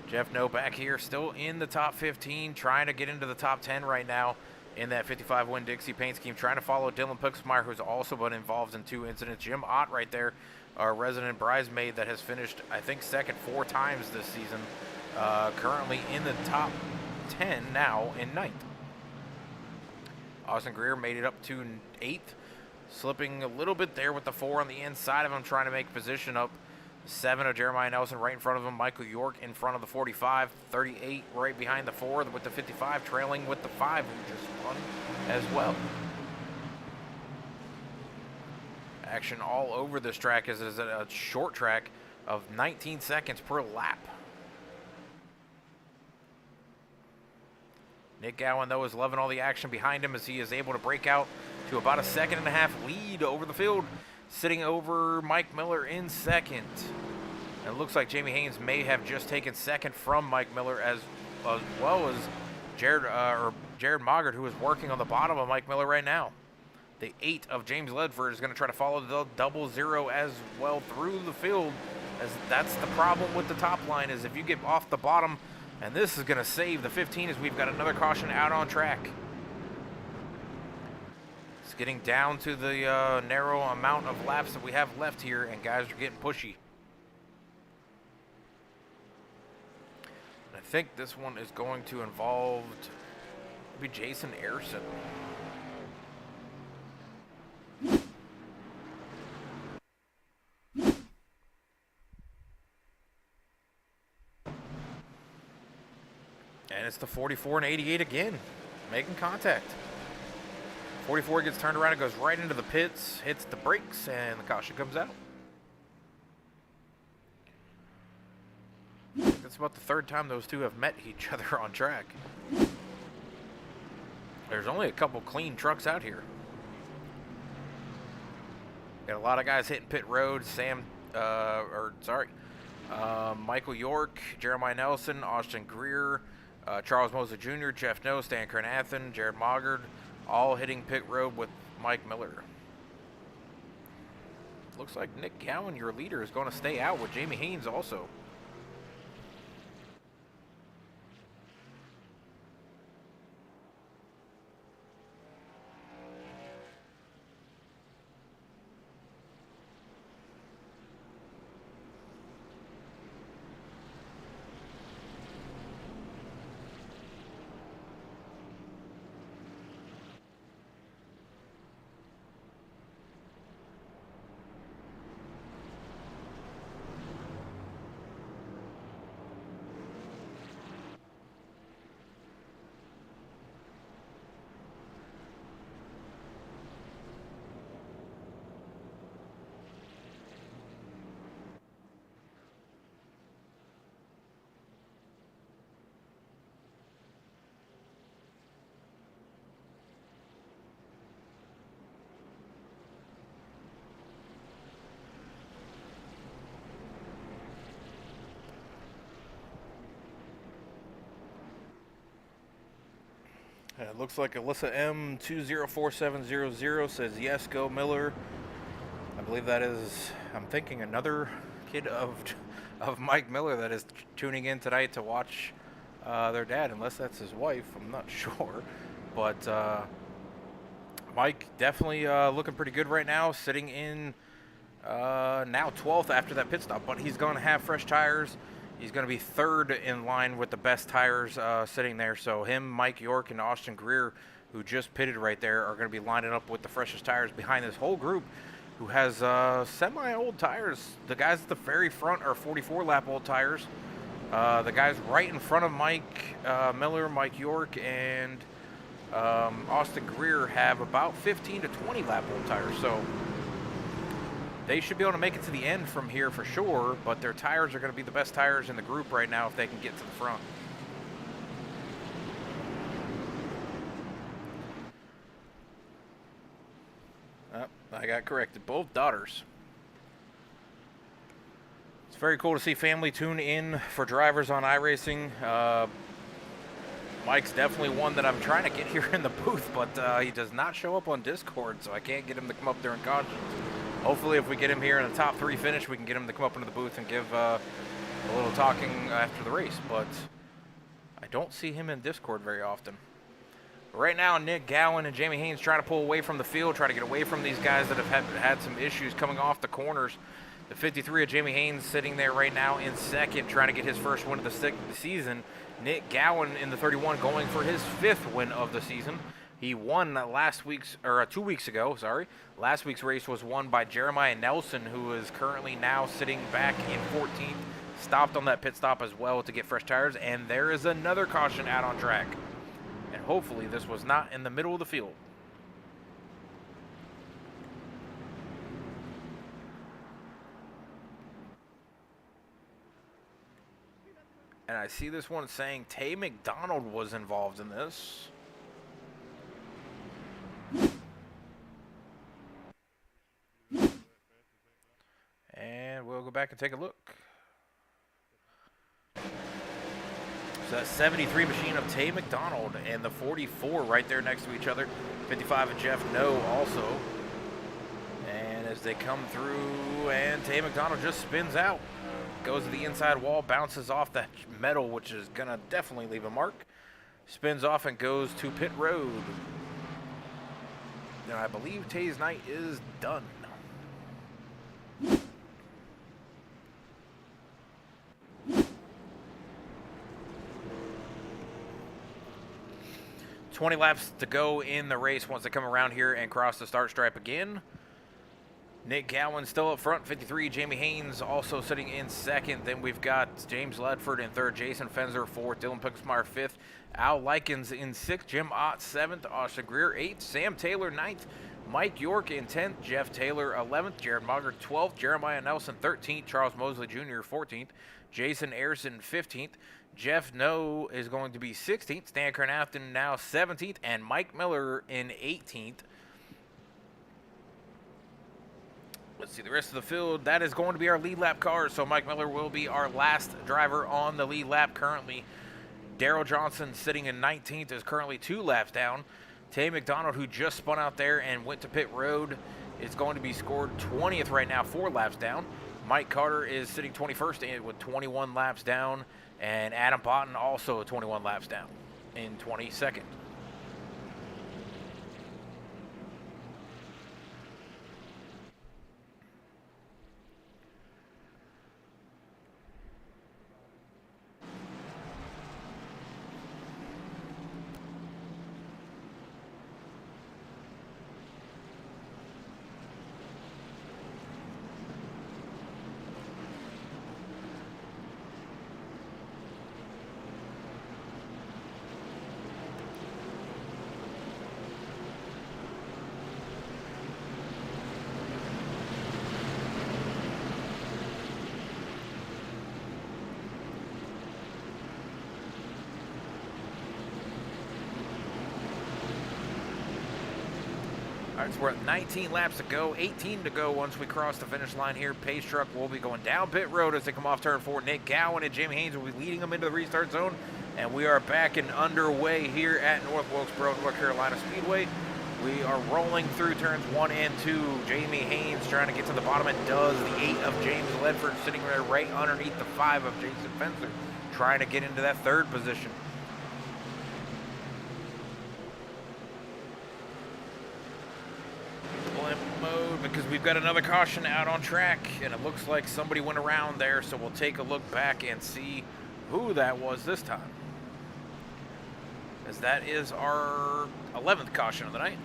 Jeff No back here still in the top 15, trying to get into the top 10 right now in that 55 win Dixie paint scheme, trying to follow Dylan Pixmeyer, who's also been involved in 2 incidents. Jim Ott right there, our resident bridesmaid that has finished, I think, 2nd 4 times this season, currently in the top 10 now in 9th. Austin Greer made it up to 8th. Slipping a little bit there with the 4 on the inside of him, trying to make position up. 7 of Jeremiah Nelson right in front of him. Michael York in front of the 45. 38 right behind the 4 with the 55, trailing with the 5, who just won as well. Action all over this track as it is a short track of 19 seconds per lap. Nick Gowan, though, is loving all the action behind him as he is able to break out to about a 1.5 second lead over the field, sitting over Mike Miller in second. And it looks like Jamie Haynes may have just taken second from Mike Miller, as well as Jared Moggart, who is working on the bottom of Mike Miller right now. The 8 of James Ledford is going to try to follow the 00 as well through the field, as that's the problem with the top line, is if you get off the bottom, and this is going to save the 15 as we've got another caution out on track. It's getting down to the narrow amount of laps that we have left here, and guys are getting pushy. I think this one is going to involve maybe Jason Ayerson. And it's the 44 and 88 again, making contact. 44 gets turned around and goes right into the pits, hits the brakes, and the caution comes out. That's about the third time those two have met each other on track. There's only a couple clean trucks out here. Got a lot of guys hitting pit road. Michael York, Jeremiah Nelson, Austin Greer, Charles Mosley Jr., Jeff No, Stan Kernathan, Jared Moggard, all hitting pit road with Mike Miller. Looks like Nick Gowan, your leader, is going to stay out with Jamie Haynes also. It looks like Alyssa M 204700 says yes, go Miller. I believe that is, I'm thinking, another kid of Mike Miller that is tuning in tonight to watch their dad, unless that's his wife. I'm not sure, but Mike definitely looking pretty good right now, sitting in now 12th after that pit stop, but he's going to have fresh tires. He's going to be third in line with the best tires sitting there. So him, Mike York, and Austin Greer, who just pitted right there, are going to be lining up with the freshest tires behind this whole group, who has semi-old tires. The guys at the very front are 44-lap old tires. The guys right in front of Mike Miller, Mike York, and Austin Greer have about 15 to 20-lap old tires. So they should be able to make it to the end from here for sure, but their tires are going to be the best tires in the group right now if they can get to the front. I got corrected. Both daughters. It's very cool to see family tune in for drivers on iRacing. Mike's definitely one that I'm trying to get here in the booth, but he does not show up on Discord, so I can't get him to come up during cautions. Hopefully, if we get him here in the top 3 finish, we can get him to come up into the booth and give a little talking after the race. But I don't see him in Discord very often. But right now, Nick Gowan and Jamie Haynes trying to pull away from the field, trying to get away from these guys that have had some issues coming off the corners. The 53 of Jamie Haynes sitting there right now in second, trying to get his first win of the season. Nick Gowan in the 31 going for his 5th win of the season. He won 2 weeks ago, sorry. Last week's race was won by Jeremiah Nelson, who is currently now sitting back in 14th. Stopped on that pit stop as well to get fresh tires, and there is another caution out on track. And hopefully this was not in the middle of the field. And I see this one saying Tay McDonald was involved in this. And we'll go back and take a look. So that 73 machine of Tay McDonald and the 44 right there next to each other. 55 and Jeff No also. And as they come through, and Tay McDonald just spins out. Goes to the inside wall, bounces off that metal, which is going to definitely leave a mark. Spins off and goes to pit road. And I believe Tay's night is done. $20 laps to go in the race once they come around here and cross the start stripe again. Nick Gowan still up front, 53. Jamie Haynes also sitting in second. Then we've got James Ledford in third, Jason Fenzer fourth, Dylan Pixmeyer fifth, Al Likens in sixth, Jim Ott seventh, Austin Greer eighth, Sam Taylor ninth, Mike York in 10th, Jeff Taylor 11th, Jared Mogger 12th, Jeremiah Nelson 13th, Charles Mosley Jr. 14th, Jason Ayerson 15th, Jeff No is going to be 16th, Stan Carnafton now 17th, and Mike Miller in 18th. Let's see the rest of the field. That is going to be our lead lap cars. So Mike Miller will be our last driver on the lead lap currently. Daryl Johnson sitting in 19th is currently 2 laps down. Tay McDonald, who just spun out there and went to pit road, is going to be scored 20th right now, 4 laps down. Mike Carter is sitting 21st with 21 laps down. And Adam Potton also 21 laps down in 22nd. All right, so we're at 19 laps to go, 18 to go once we cross the finish line here. Pace truck will be going down pit road as they come off turn 4. Nick Gowan and Jamie Haynes will be leading them into the restart zone. And we are back and underway here at North Wilkesboro, North Carolina Speedway. We are rolling through turns 1 and 2. Jamie Haynes trying to get to the bottom and does. The 8 of James Ledford sitting there right underneath the 5 of Jason Fencer, trying to get into that 3rd position. Mode because we've got another caution out on track, and it looks like somebody went around there, so we'll take a look back and see who that was this time, as that is our 11th caution of the night,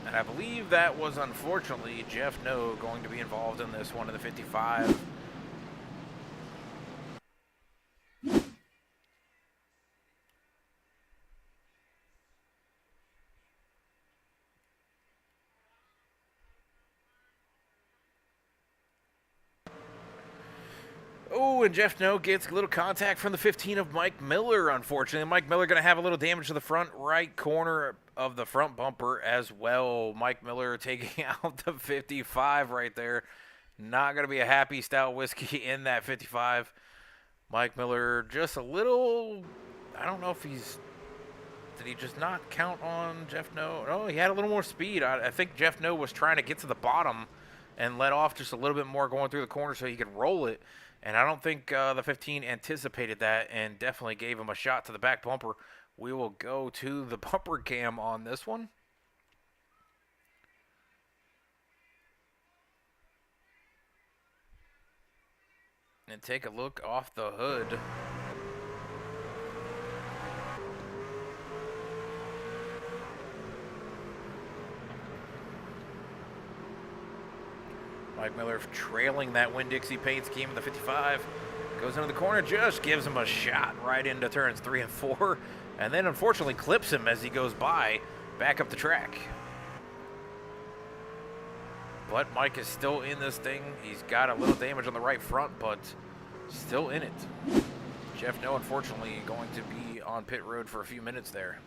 and I believe that was unfortunately Jeff No going to be involved in this one in the 55. Oh, and Jeff No gets a little contact from the 15 of Mike Miller, unfortunately. Mike Miller going to have a little damage to the front right corner of the front bumper as well. Mike Miller taking out the 55 right there. Not going to be a happy stout whiskey in that 55. Mike Miller just a little, I don't know if he's, did he just not count on Jeff No? No, he had a little more speed. I think Jeff No was trying to get to the bottom and let off just a little bit more going through the corner so he could roll it. And I don't think the 15 anticipated that and definitely gave him a shot to the back bumper. We will go to the bumper cam on this one. And take a look off the hood. Mike Miller trailing that Winn-Dixie paint scheme in the 55. Goes into the corner, just gives him a shot right into turns 3 and 4. And then unfortunately clips him as he goes by back up the track. But Mike is still in this thing. He's got a little damage on the right front, but still in it. Jeff, no, unfortunately, going to be on pit road for a few minutes there.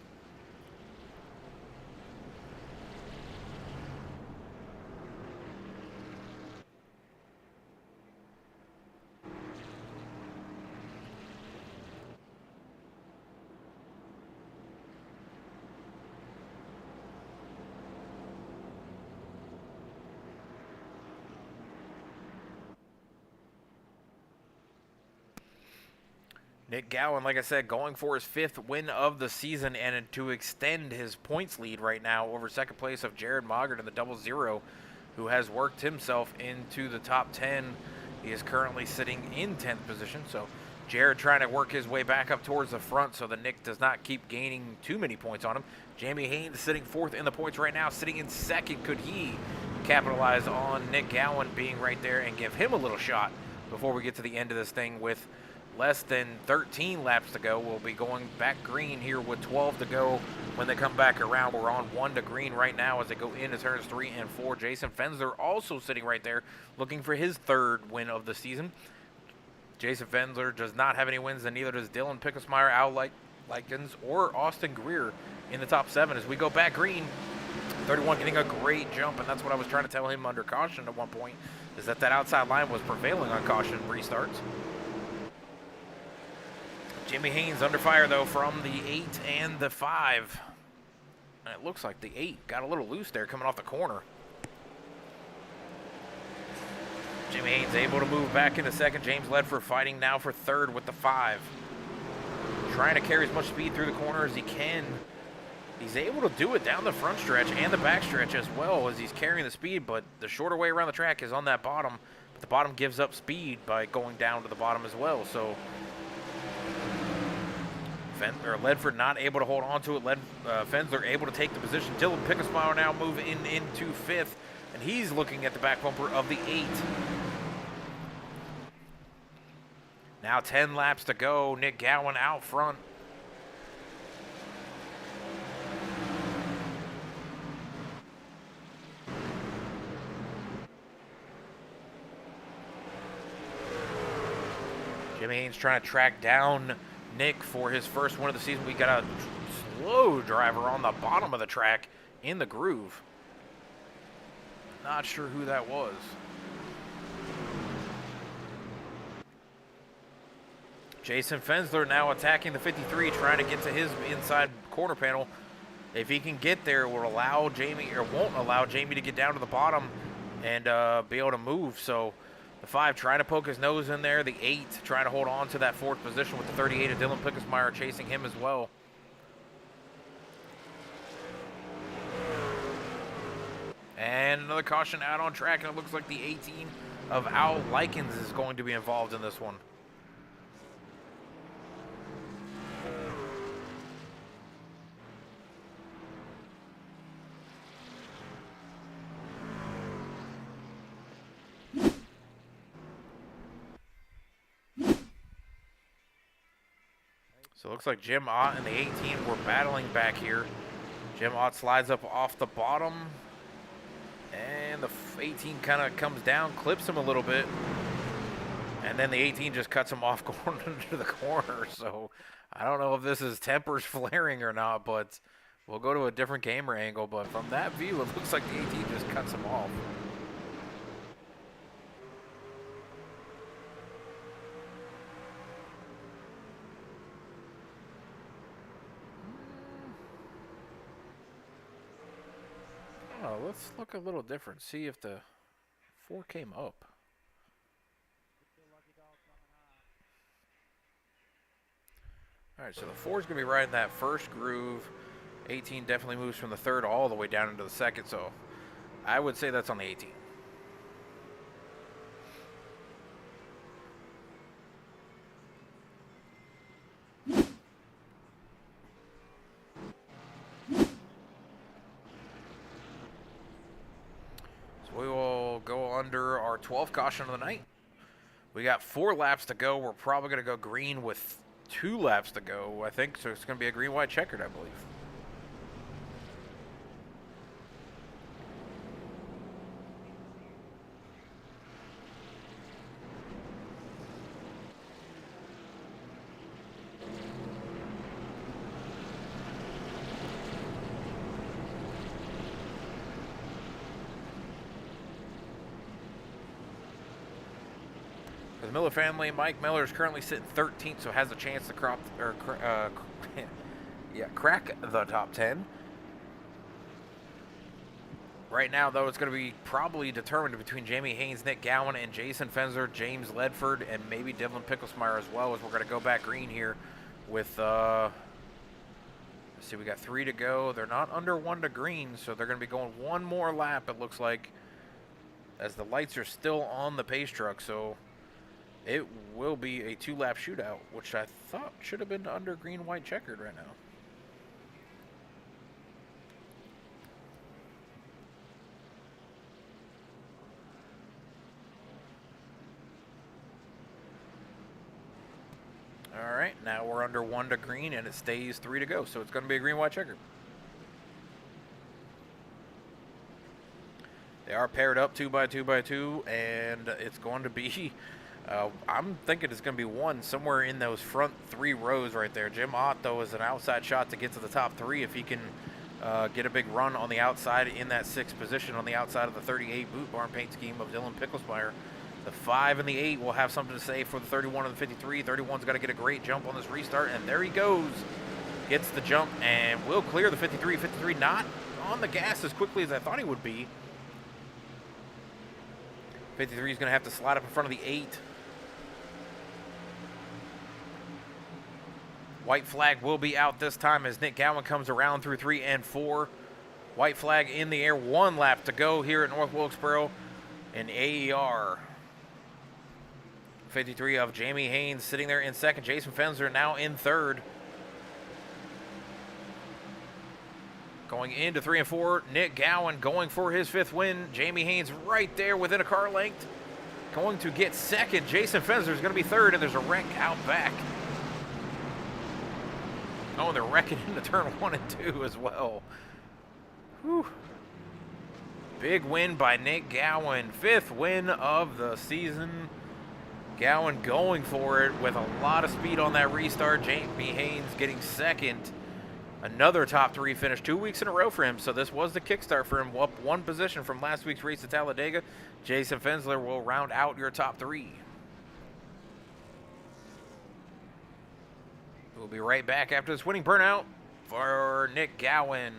Nick Gowan, like I said, going for his 5th win of the season and to extend his points lead right now over second place of Jared Moggart in the 00, who has worked himself into the top 10. He is currently sitting in 10th position, so Jared trying to work his way back up towards the front so that Nick does not keep gaining too many points on him. Jamie Haynes sitting 4th in the points right now, sitting in 2nd. Could he capitalize on Nick Gowan being right there and give him a little shot before we get to the end of this thing with less than 13 laps to go? We'll be going back green here with 12 to go when they come back around. We're on 1 to green right now as they go into turns 3 and 4. Jason Fensler also sitting right there looking for his 3rd win of the season. Jason Fensler does not have any wins, and neither does Dylan Pickusmeyer, Al Likens, or Austin Greer in the top 7 as we go back green. 31 getting a great jump, and that's what I was trying to tell him under caution at one point, is that outside line was prevailing on caution restarts. Jimmy Haynes under fire, though, from the 8 and the 5. And it looks like the 8 got a little loose there coming off the corner. Jimmy Haynes able to move back into 2nd. James Ledford fighting now for 3rd with the 5. Trying to carry as much speed through the corner as he can. He's able to do it down the front stretch and the back stretch as well as he's carrying the speed, but the shorter way around the track is on that bottom. But the bottom gives up speed by going down to the bottom as well, so Ledford not able to hold on to it. Fensler able to take the position. Dylan Pickusmeyer now moving into 5th, and he's looking at the back bumper of the 8. Now 10 laps to go. Nick Gowan out front. Jimmy Haynes trying to track down Nick for his 1st win of the season. We got a slow driver on the bottom of the track in the groove. Not sure who that was. Jason Fensler now attacking the 53, trying to get to his inside corner panel. If he can get there, it will allow Jamie, or won't allow Jamie to get down to the bottom and be able to move. So the 5 trying to poke his nose in there. The 8 trying to hold on to that 4th position with the 38 of Dylan Pickusmeyer chasing him as well. And another caution out on track, and it looks like the 18 of Al Likens is going to be involved in this one. So it looks like Jim Ott and the 18 were battling back here. Jim Ott slides up off the bottom. And the 18 kind of comes down, clips him a little bit. And then the 18 just cuts him off going into the corner. So I don't know if this is tempers flaring or not, but we'll go to a different camera angle. But from that view, it looks like the 18 just cuts him off. Oh, let's look a little different. See if the 4 came up. All right, so the 4 is going to be right in that first groove. 18 definitely moves from the 3rd all the way down into the 2nd, so I would say that's on the 18. We will go under our 12th caution of the night. We got 4 laps to go. We're probably going to go green with 2 laps to go, I think. So it's going to be a green-white checkered, I believe. For the Miller family, Mike Miller is currently sitting 13th, so has a chance to crack the top 10. Right now, though, it's going to be probably determined between Jamie Haynes, Nick Gowan, and Jason Fenzer, James Ledford, and maybe Dylan Picklesmeyer as well, as we're going to go back green here with, let's see, we got 3 to go. They're not under 1 to green, so they're going to be going one more lap, it looks like, as the lights are still on the pace truck, so it will be a 2-lap shootout, which I thought should have been under green, white, checkered right now. All right, now we're under 1 to green, and it stays 3 to go, so it's going to be a green, white, checker. They are paired up 2 by 2 by 2, and it's going to be, I'm thinking it's going to be one somewhere in those front 3 rows right there. Jim Ott, though, is an outside shot to get to the top 3 if he can get a big run on the outside in that 6th position on the outside of the 38 boot barn paint scheme of Dylan Picklesmeyer. The 5 and the 8 will have something to say for the 31 and the 53. 31's got to get a great jump on this restart, and there he goes. Gets the jump and will clear the 53. 53 not on the gas as quickly as I thought he would be. 53 is going to have to slide up in front of the 8. White flag will be out this time as Nick Gowan comes around through 3 and 4. White flag in the air. 1 lap to go here at North Wilkesboro in AER. 53 of Jamie Haynes sitting there in 2nd. Jason Fenzer now in 3rd. Going into 3 and 4, Nick Gowan going for his 5th win. Jamie Haynes right there within a car length. Going to get 2nd. Jason Fenzer is going to be 3rd, and there's a wreck out back. Oh, and they're wrecking into turn 1 and 2 as well. Whew. Big win by Nick Gowan. 5th win of the season. Gowan going for it with a lot of speed on that restart. Jamie Haynes getting 2nd. Another top 3 finish 2 weeks in a row for him. So this was the kickstart for him. Up 1 position from last week's race at Talladega. Jason Fensler will round out your top 3. We'll be right back after this winning burnout for Nick Gowan.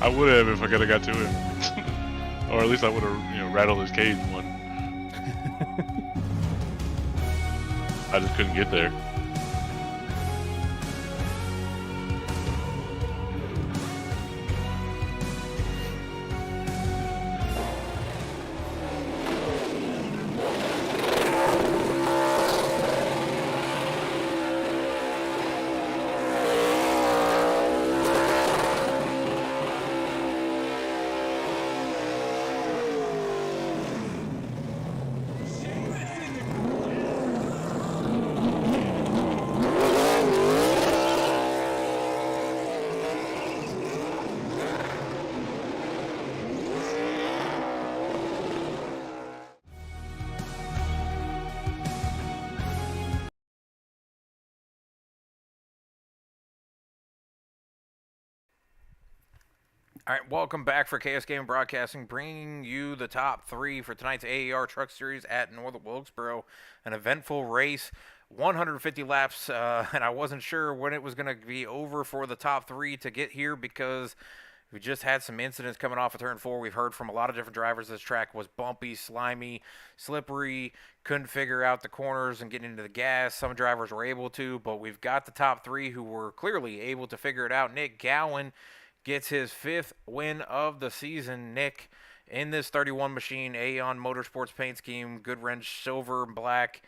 I would have if I could have got to him, or at least I would have rattled his cage one. I just couldn't get there. All right, welcome back for Chaos Gaming Broadcasting, bringing you the top 3 for tonight's AAR Truck Series at North Wilkesboro. An eventful race, 150 laps, and I wasn't sure when it was going to be over for the top 3 to get here because we just had some incidents coming off of turn 4. We've heard from a lot of different drivers this track was bumpy, slimy, slippery, couldn't figure out the corners and getting into the gas. Some drivers were able to, but we've got the top 3 who were clearly able to figure it out. Nick Gowan gets his 5th win of the season. Nick, in this 31 machine Aeon Motorsports paint scheme, good wrench, silver and black,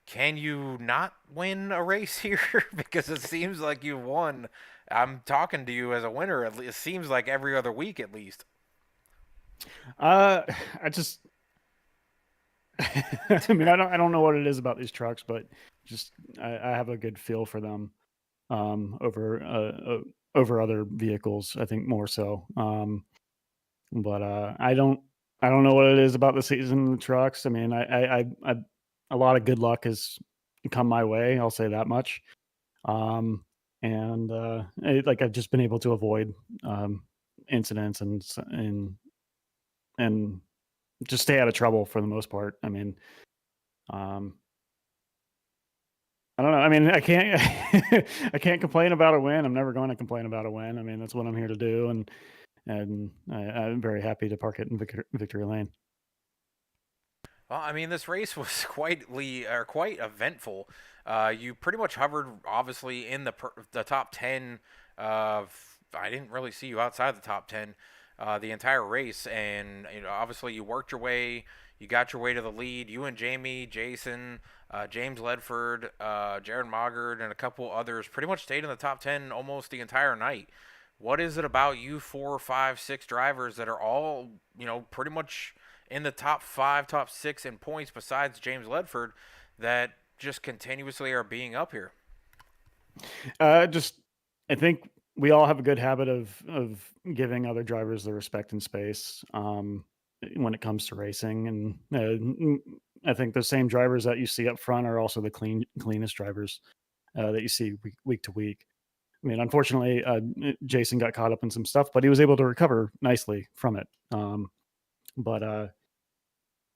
can you not win a race here? Because it seems like you won. I'm talking to you as a winner. It seems like every other week at least. I just, I mean, I don't know what it is about these trucks, but just I have a good feel for them over other vehicles. I think more so. But I don't know what it is about the season of the trucks. I mean, I a lot of good luck has come my way. I'll say that much. And I've just been able to avoid incidents and just stay out of trouble for the most part. I mean, I don't know. I mean, I can't I can't complain about a win. I'm never going to complain about a win. I mean, that's what I'm here to do, and I'm very happy to park it in victory lane. Well, I mean, this race was quite eventful. You pretty much hovered, obviously, in the top 10. I didn't really see you outside the top 10 the entire race, and obviously you worked your way. You got your way to the lead. You and Jamie, Jason, James Ledford, Jared Moggard, and a couple others pretty much stayed in the top 10 almost the entire night. What is it about you 4, 5, 6 drivers that are all, pretty much in the top 5, top 6 in points besides James Ledford that just continuously are being up here? I think we all have a good habit of giving other drivers the respect and space when it comes to racing, and I think the same drivers that you see up front are also the cleanest drivers that you see week to week. I mean, unfortunately, Jason got caught up in some stuff, but he was able to recover nicely from it. But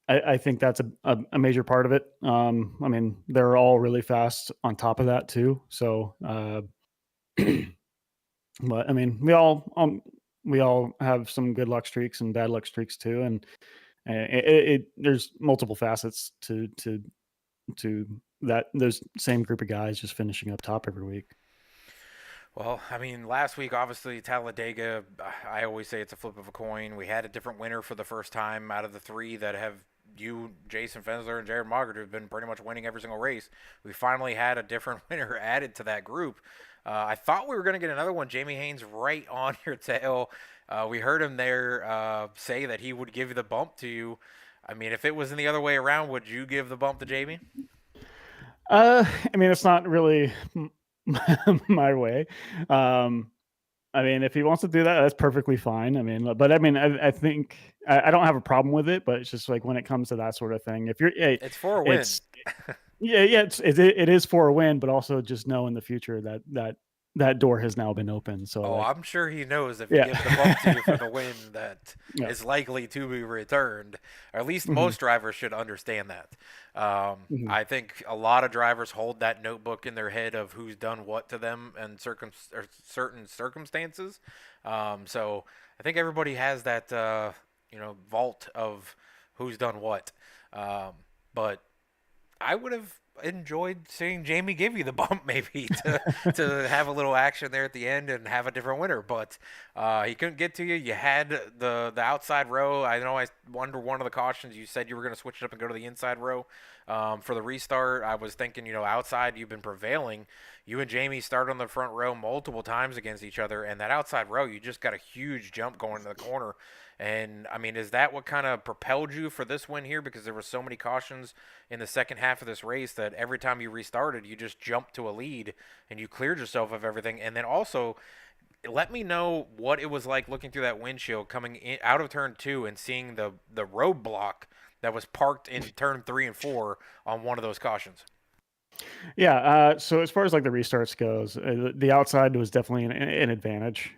I think that's a major part of it. I mean, they're all really fast on top of that too. So, but I mean, we all have some good luck streaks and bad luck streaks too, and there's multiple facets to that those same group of guys just finishing up top every week. Well, I mean, last week, obviously, Talladega, I always say it's a flip of a coin. We had a different winner for the first time out of the 3 that have you, Jason Fensler, and Jared Moggart have been pretty much winning every single race. We finally had a different winner added to that group. I thought we were going to get another one. Jamie Haynes right on your tail. We heard him there say that he would give the bump to you. I mean, if it was in the other way around, would you give the bump to Jamie? I mean, it's not really my way. I mean, if he wants to do that, that's perfectly fine. I mean, but I mean, I think I don't have a problem with it, but it's just like when it comes to that sort of thing, if you're, it's for a win. Yeah, it is for a win, but also just know in the future that that door has now been opened. So Oh, I'm sure he knows if he Yeah. gives the bump to you for the win that Yeah. it's likely to be returned. Or at least Mhm. most drivers should understand that. Mhm. I think a lot of drivers hold that notebook in their head of who's done what to them in certain circumstances. So I think everybody has that vault of who's done what. But I would have enjoyed seeing Jamie give you the bump maybe to have a little action there at the end and have a different winner, but he couldn't get to you. You had the outside row. I know I wonder one of the cautions you said you were going to switch it up and go to the inside row for the restart. I was thinking, outside you've been prevailing. You and Jamie started on the front row multiple times against each other, and that outside row you just got a huge jump going to the corner. And I mean, is that what kind of propelled you for this win here? Because there were so many cautions in the second half of this race that every time you restarted, you just jumped to a lead and you cleared yourself of everything. And then also, let me know what it was like looking through that windshield coming in, out of turn 2 and seeing the roadblock that was parked in turn 3 and 4 on one of those cautions. Yeah. So as far as like the restarts goes, the outside was definitely an advantage.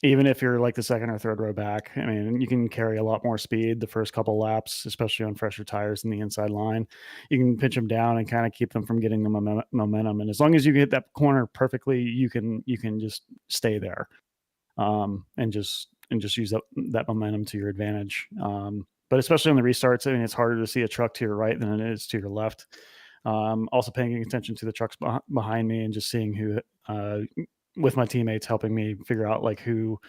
Even if you're like the second or third row back, I mean, you can carry a lot more speed the first couple laps, especially on fresher tires in the inside line. You can pitch them down and kind of keep them from getting the momentum. And as long as you hit that corner perfectly, you can just stay there, and just use that momentum to your advantage. But especially on the restarts, I mean, it's harder to see a truck to your right than it is to your left. Also paying attention to the trucks behind me and just seeing who, with my teammates helping me figure out like who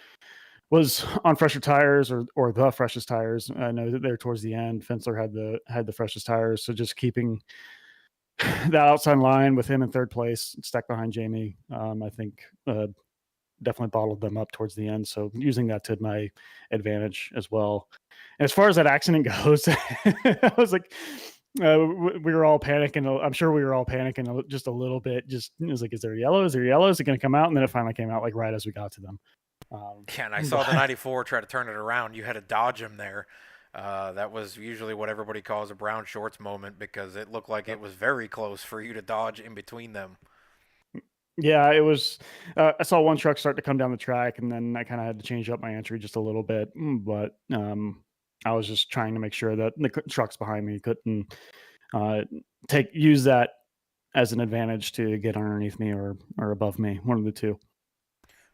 was on fresher tires or the freshest tires. I know that they're towards the end. Fensler had the freshest tires, so just keeping that outside line with him in third place, stuck behind Jamie. I think definitely bottled them up towards the end. So using that to my advantage as well. And as far as that accident goes, I was like, we were all panicking. I'm sure we were all panicking just a little bit. Just it was like, is there yellow? Is there yellow? Is it going to come out? And then it finally came out like right as we got to them. Yeah, and I saw the 94 try to turn it around. You had to dodge him there. That was usually what everybody calls a brown shorts moment because it looked like it was very close for you to dodge in between them. Yeah, it was. I saw one truck start to come down the track, and then I kind of had to change up my entry just a little bit. But I was just trying to make sure that the trucks behind me couldn't use that as an advantage to get underneath me or above me, one of the two.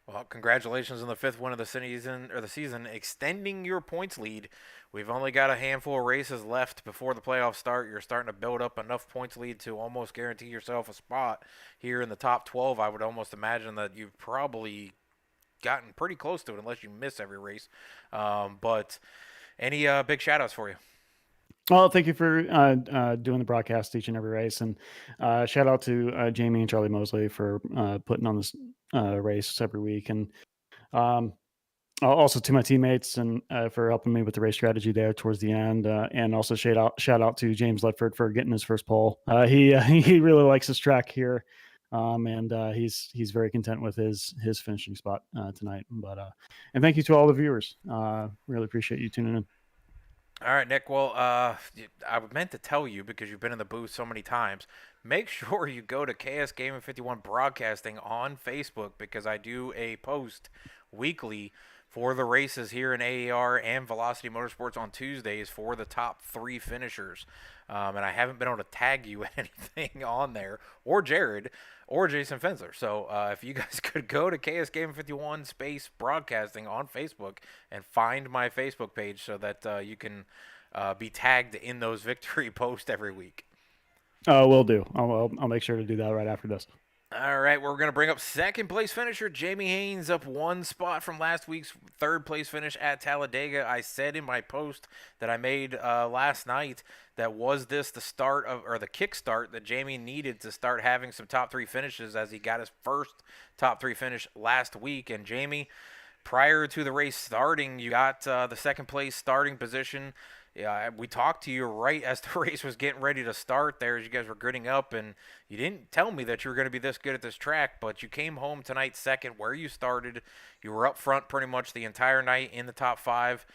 Well, congratulations on the 5th win of the season, extending your points lead. We've only got a handful of races left before the playoffs start. You're starting to build up enough points lead to almost guarantee yourself a spot here in the top 12. I would almost imagine that you've probably gotten pretty close to it unless you miss every race. But any big shout-outs for you? Well, thank you for doing the broadcast each and every race, and shout out to Jamie and Charlie Mosley for putting on this race every week, and also to my teammates and for helping me with the race strategy there towards the end, and also shout out to James Ledford for getting his first pole. He really likes this track here, and he's very content with his finishing spot tonight. But and thank you to all the viewers. Really appreciate you tuning in. All right, Nick. Well, I meant to tell you because you've been in the booth so many times. Make sure you go to KS Gaming 51 Broadcasting on Facebook because I do a post weekly for the races here in AAR and Velocity Motorsports on Tuesdays for the top 3 finishers. And I haven't been able to tag you anything on there, or Jared, or Jason Fensler. So if you guys could go to KS Gaming 51 space broadcasting on Facebook and find my Facebook page so that you can be tagged in those victory posts every week. Will do. I'll make sure to do that right after this. All right, we're going to bring up second place finisher Jamie Haynes, up 1 spot from last week's third place finish at Talladega. I said in my post that I made last night that was this the start of, or the kickstart that Jamie needed to start having some top 3 finishes as he got his first top 3 finish last week. And Jamie, prior to the race starting, you got the second place starting position. Yeah, we talked to you right as the race was getting ready to start there as you guys were gritting up, and you didn't tell me that you were going to be this good at this track, but you came home tonight second where you started. You were up front pretty much the entire night in the top 5.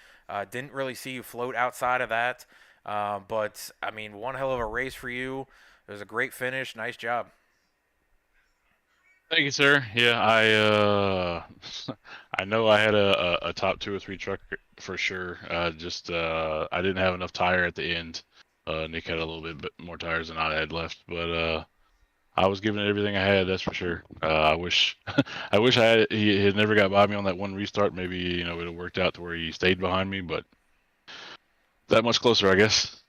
Didn't really see you float outside of that, but, I mean, one hell of a race for you. It was a great finish. Nice job. Thank you, sir. Yeah, I know I had a top 2 or 3 truck for sure. I didn't have enough tire at the end. Nick had a little bit more tires than I had left, but I was giving it everything I had. That's for sure. I wish he had never got by me on that one restart. Maybe it would have worked out to where he stayed behind me, but that much closer, I guess.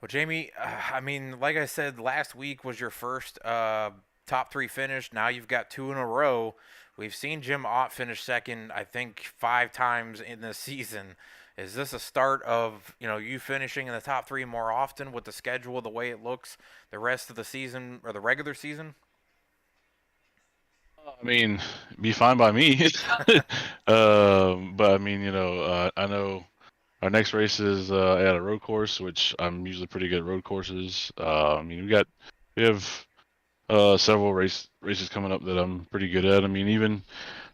Well, Jamie, I mean, like I said, last week was your first top 3 finish. Now you've got 2 in a row. We've seen Jim Ott finish second, I think, 5 times in this season. Is this a start of you finishing in the top 3 more often with the schedule the way it looks the rest of the season or the regular season? I mean, be fine by me. But I mean, I know our next race is at a road course, which I'm usually pretty good at road courses. I mean, we have several races coming up that I'm pretty good at. I mean, even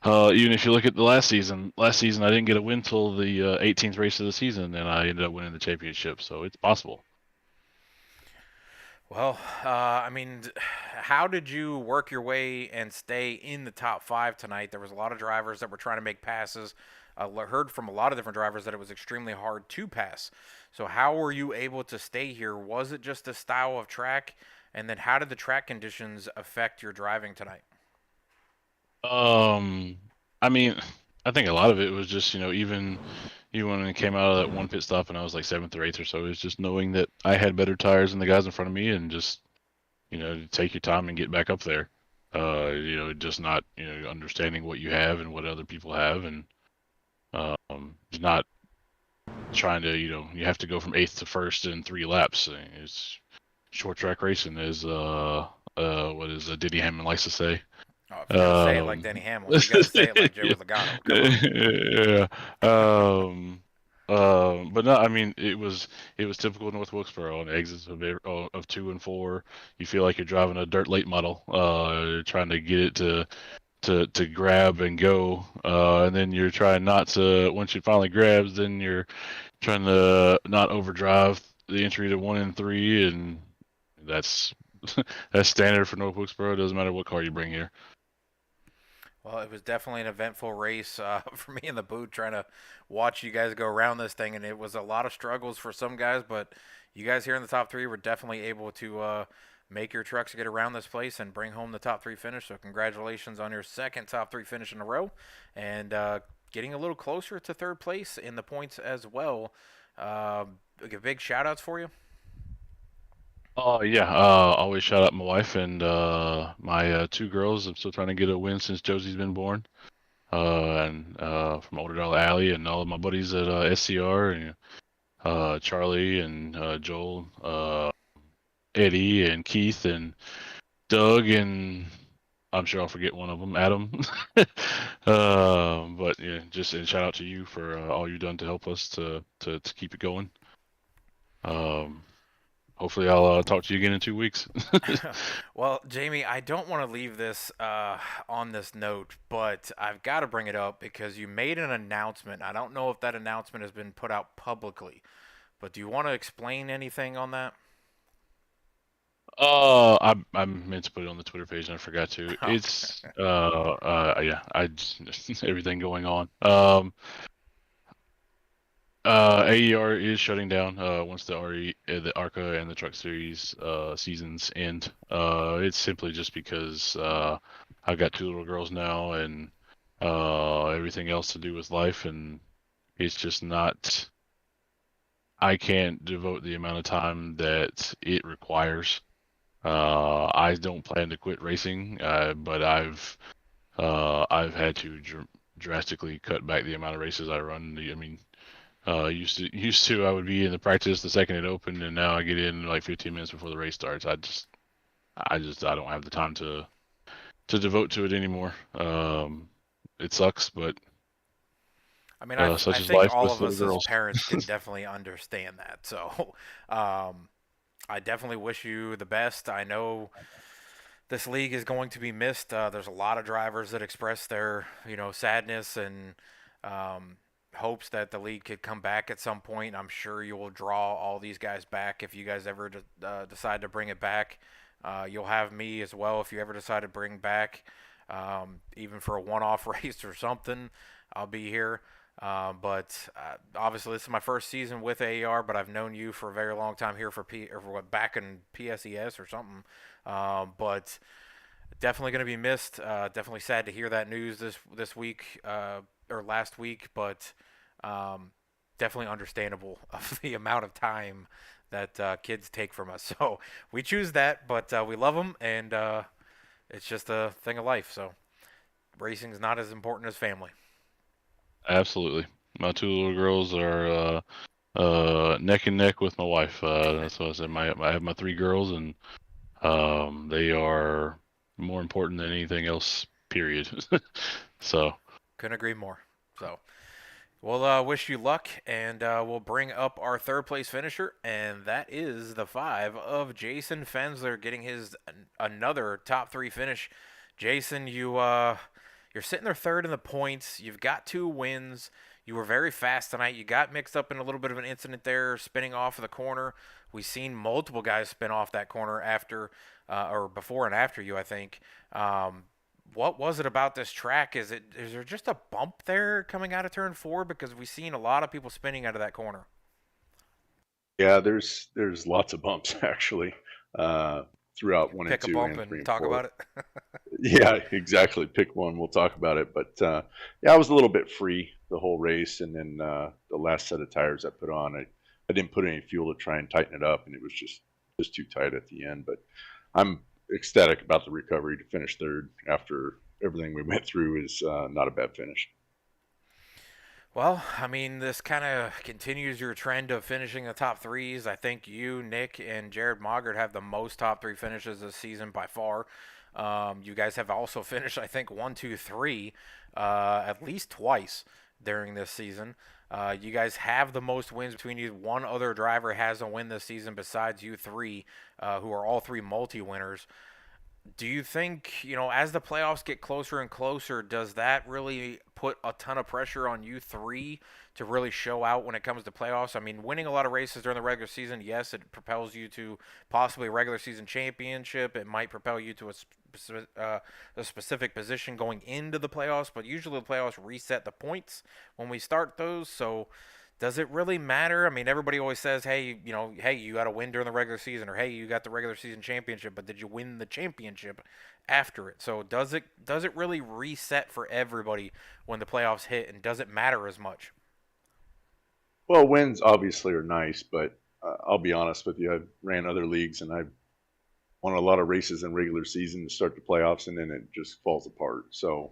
if you look at the last season I didn't get a win till the 18th race of the season, and I ended up winning the championship. So it's possible. Well, I mean, how did you work your way and stay in the top 5 tonight? There was a lot of drivers that were trying to make passes. I heard from a lot of different drivers that it was extremely hard to pass. So how were you able to stay here? Was it just the style of track? And then how did the track conditions affect your driving tonight? I mean, I think a lot of it was just even when it came out of that one pit stop and I was like 7th or 8th or so, it was just knowing that I had better tires than the guys in front of me, and just take your time and get back up there. Just not understanding what you have and what other people have, and just not trying to you have to go from 8th to 1st in 3 laps. It's short track racing, is what is Diddy Hammond likes to say. Oh, if you're gonna say it like Denny Hamlin, you got to say it like Joey Logano. Come on. Yeah. But no, I mean it was typical North Wilkesboro on exits of 2 and 4. You feel like you're driving a dirt late model, trying to get it to grab and go, and then you're trying not to. Once it finally grabs, then you're trying to not overdrive the entry to 1 and 3, and that's that's standard for North Wilkesboro. It doesn't matter what car you bring here. Well, it was definitely an eventful race for me in the booth trying to watch you guys go around this thing, and it was a lot of struggles for some guys, but you guys here in the top 3 were definitely able to make your trucks get around this place and bring home the top 3 finish. So congratulations on your second top 3 finish in a row, and getting a little closer to 3rd place in the points as well. Big shout outs for you. Oh yeah, always shout out my wife and my 2 girls. I'm still trying to get a win since Josie's been born. And from Older Dollar Alley, and all of my buddies at SCR, and Charlie and Joel, Eddie and Keith and Doug, and I'm sure I'll forget one of them, Adam. But yeah, just a shout out to you for all you've done to help us to keep it going. Hopefully I'll talk to you again in 2 weeks. Well, Jamie, I don't want to leave this on this note, but I've got to bring it up because you made an announcement. I don't know if that announcement has been put out publicly, but do you want to explain anything on that? I meant to put it on the Twitter page and I forgot to. Oh. It's yeah, everything going on. AER is shutting down once the ARCA and the Truck Series seasons end. It's simply just because I've got 2 little girls now, and everything else to do with life, and it's just not. I can't devote the amount of time that it requires. I don't plan to quit racing, but I've had to drastically cut back the amount of races I run. I mean. Used to I would be in the practice the second it opened, and now I get in like 15 minutes before the race starts. I don't have the time to devote to it anymore. It sucks, but I mean, I such is think life all with of little us girls. as parents can definitely understand that. So, I definitely wish you the best. I know this league is going to be missed. There's a lot of drivers that express their, sadness and hopes that the league could come back at some point. I'm sure you will draw all these guys back if you guys ever decide to bring it back. You'll have me as well if you ever decide to bring back, even for a one-off race or something. I'll be here. But obviously, this is my first season with AER, but I've known you for a very long time here back in PSES or something. But definitely going to be missed. Definitely sad to hear that news this week or last week, but definitely understandable of the amount of time that kids take from us. So we choose that, but we love them, and it's just a thing of life. So racing is not as important as family. Absolutely. My two little girls are neck and neck with my wife. That's what I said. I have my three girls, and they are more important than anything else. Period. So couldn't agree more. So we'll wish you luck, and we'll bring up our third place finisher, and that is the 5 of Jason Fensler getting his another top 3 finish. Jason, you're sitting there third in the points. You've got 2 wins. You were very fast tonight. You got mixed up in a little bit of an incident there, spinning off of the corner. We've seen multiple guys spin off that corner after, or before and after you, I think. What was it about this track? Is there just a bump there coming out of turn 4? Because we've seen a lot of people spinning out of that corner. Yeah, there's lots of bumps actually throughout 1 and 2 Pick a bump and 3 and talk 4. about it. Yeah, exactly. Pick one. We'll talk about it. But yeah, I was a little bit free the whole race, and then the last set of tires I put on, I didn't put any fuel to try and tighten it up, and it was just too tight at the end. But I'm ecstatic about the recovery to finish third after everything we went through. Is not a bad finish. Well, I mean, this kind of continues your trend of finishing the top 3s. I think you, Nick, and Jared Moggart have the most top 3 finishes this season by far. You guys have also finished, I think, 1, 2, 3 at least twice during this season. You guys have the most wins between you. One other driver has a win this season besides you 3, who are all 3 multi-winners. Do you think, as the playoffs get closer and closer, does that really put a ton of pressure on you 3 to really show out when it comes to playoffs? I mean, winning a lot of races during the regular season, yes, it propels you to possibly a regular season championship. It might propel you to a specific position going into the playoffs, but usually the playoffs reset the points when we start those. So does it really matter? I mean, everybody always says, hey, hey, you got to win during the regular season, or hey, you got the regular season championship, but did you win the championship after it? So does it really reset for everybody when the playoffs hit, and does it matter as much? Well, wins obviously are nice, but I'll be honest with you. I've ran other leagues, and I've won a lot of races in regular season to start the playoffs, and then it just falls apart. So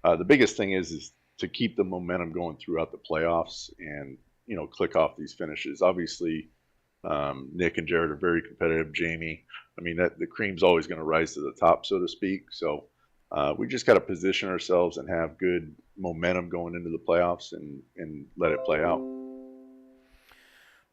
the biggest thing is to keep the momentum going throughout the playoffs, and click off these finishes. Obviously, Nick and Jared are very competitive. Jamie, I mean, the cream's always going to rise to the top, so to speak. So we just got to position ourselves and have good momentum going into the playoffs, and let it play out.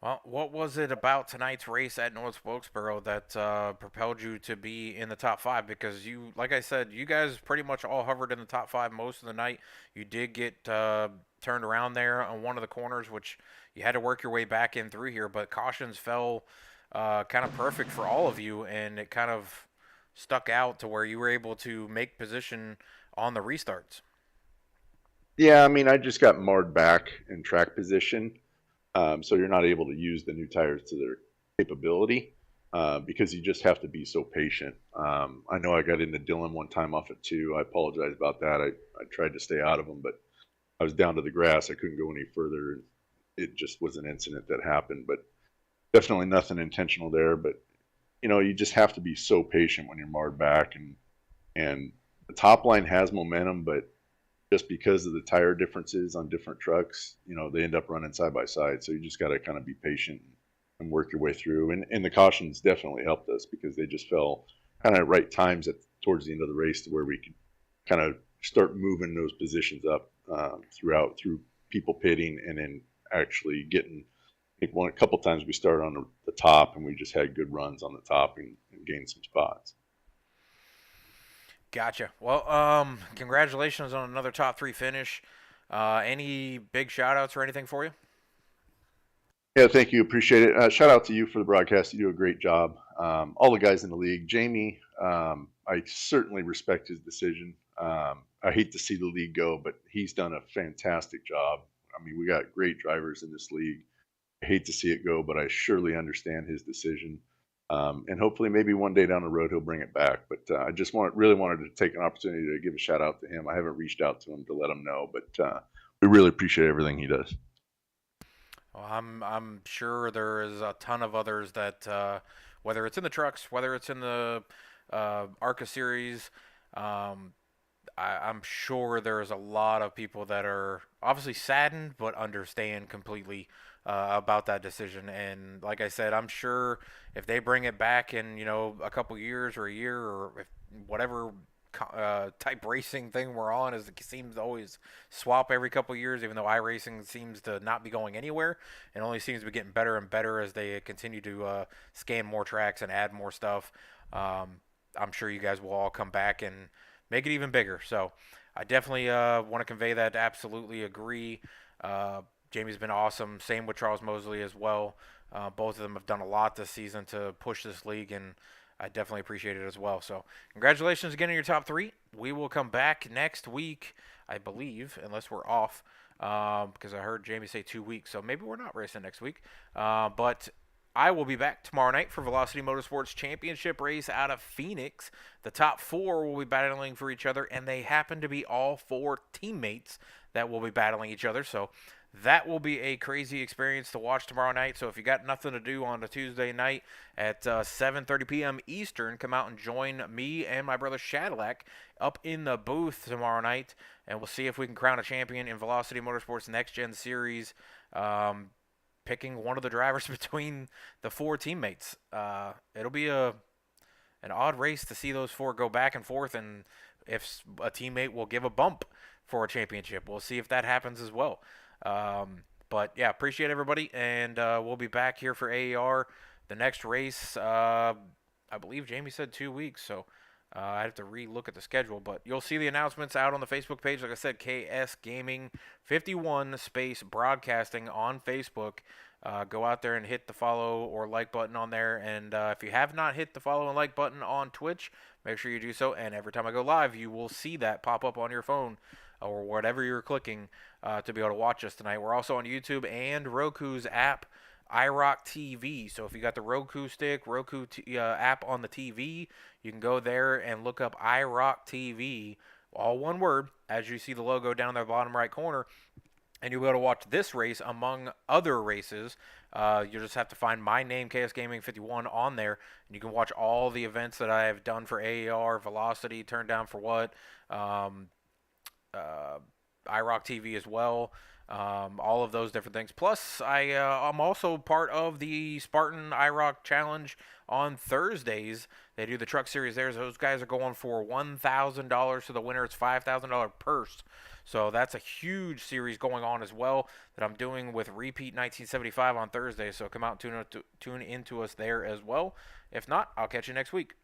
Well, what was it about tonight's race at North Wilkesboro that propelled you to be in the top 5? Because like I said, you guys pretty much all hovered in the top 5 most of the night. You did get turned around there on one of the corners, which you had to work your way back in through here. But cautions fell kind of perfect for all of you, and it kind of stuck out to where you were able to make position on the restarts. Yeah, I mean, I just got marred back in track position. So you're not able to use the new tires to their capability because you just have to be so patient. I know I got into Dylan one time off at 2. I apologize about that. I tried to stay out of them, but I was down to the grass. I couldn't go any further. It just was an incident that happened, but definitely nothing intentional there. But you just have to be so patient when you're marred back, and the top line has momentum, but just because of the tire differences on different trucks, they end up running side by side. So you just got to kind of be patient and work your way through. And the cautions definitely helped us because they just fell kind of at right times towards the end of the race to where we could kind of start moving those positions up through people pitting, and then actually getting. I think a couple times we started on the top, and we just had good runs on the top and gained some spots. Gotcha. Well, congratulations on another top 3 finish. Any big shout outs or anything for you? Yeah, thank you. Appreciate it. Shout out to you for the broadcast. You do a great job. All the guys in the league. Jamie, I certainly respect his decision. I hate to see the league go, but he's done a fantastic job. I mean, we got great drivers in this league. I hate to see it go, but I surely understand his decision. And hopefully, maybe one day down the road, he'll bring it back. But I just really wanted to take an opportunity to give a shout out to him. I haven't reached out to him to let him know, but we really appreciate everything he does. Well, I'm sure there is a ton of others that, whether it's in the trucks, whether it's in the ARCA series, I'm sure there's a lot of people that are obviously saddened but understand completely about that decision. And like I said, I'm sure if they bring it back in, a couple years or a year or if whatever type racing thing we're on is it seems to always swap every couple years, even though iRacing seems to not be going anywhere and only seems to be getting better and better as they continue to scan more tracks and add more stuff. I'm sure you guys will all come back and make it even bigger. So I definitely want to convey that. Absolutely agree. Jamie's been awesome. Same with Charles Mosley as well. Both of them have done a lot this season to push this league, and I definitely appreciate it as well. So congratulations again on your top 3. We will come back next week, I believe, unless we're off, because I heard Jamie say 2 weeks. So maybe we're not racing next week. But I will be back tomorrow night for Velocity Motorsports Championship race out of Phoenix. The top 4 will be battling for each other, and they happen to be all 4 teammates that will be battling each other. So that will be a crazy experience to watch tomorrow night. So if you got nothing to do on a Tuesday night at 7:30 p.m. Eastern, come out and join me and my brother Shadlack up in the booth tomorrow night, and we'll see if we can crown a champion in Velocity Motorsports Next Gen Series. Picking one of the drivers between the 4 teammates. It'll be an odd race to see those 4 go back and forth, and if a teammate will give a bump for a championship. We'll see if that happens as well. But yeah, appreciate everybody, and we'll be back here for AER. The next race, I believe Jamie said 2 weeks, so I have to re-look at the schedule, but you'll see the announcements out on the Facebook page. Like I said, KS Gaming 51 space broadcasting on Facebook. Go out there and hit the follow or like button on there. And if you have not hit the follow and like button on Twitch, make sure you do so. And every time I go live, you will see that pop up on your phone or whatever you're clicking to be able to watch us tonight. We're also on YouTube and Roku's app, iRock TV. So if you got the Roku stick, app on the TV, you can go there and look up iRock TV, all one word, as you see the logo down there bottom right corner, and you'll be able to watch this race among other races. You'll just have to find my name, KS Gaming 51, on there, and you can watch all the events that I have done for AER, Velocity, Turn Down for What, iRock TV as well. All of those different things. Plus, I'm also part of the Spartan iRock Challenge on Thursdays. They do the truck series there. Those guys are going for $1,000 to the winner. It's $5,000 purse. So that's a huge series going on as well that I'm doing with Repeat 1975 on Thursday. So come out and tune into us there as well. If not, I'll catch you next week.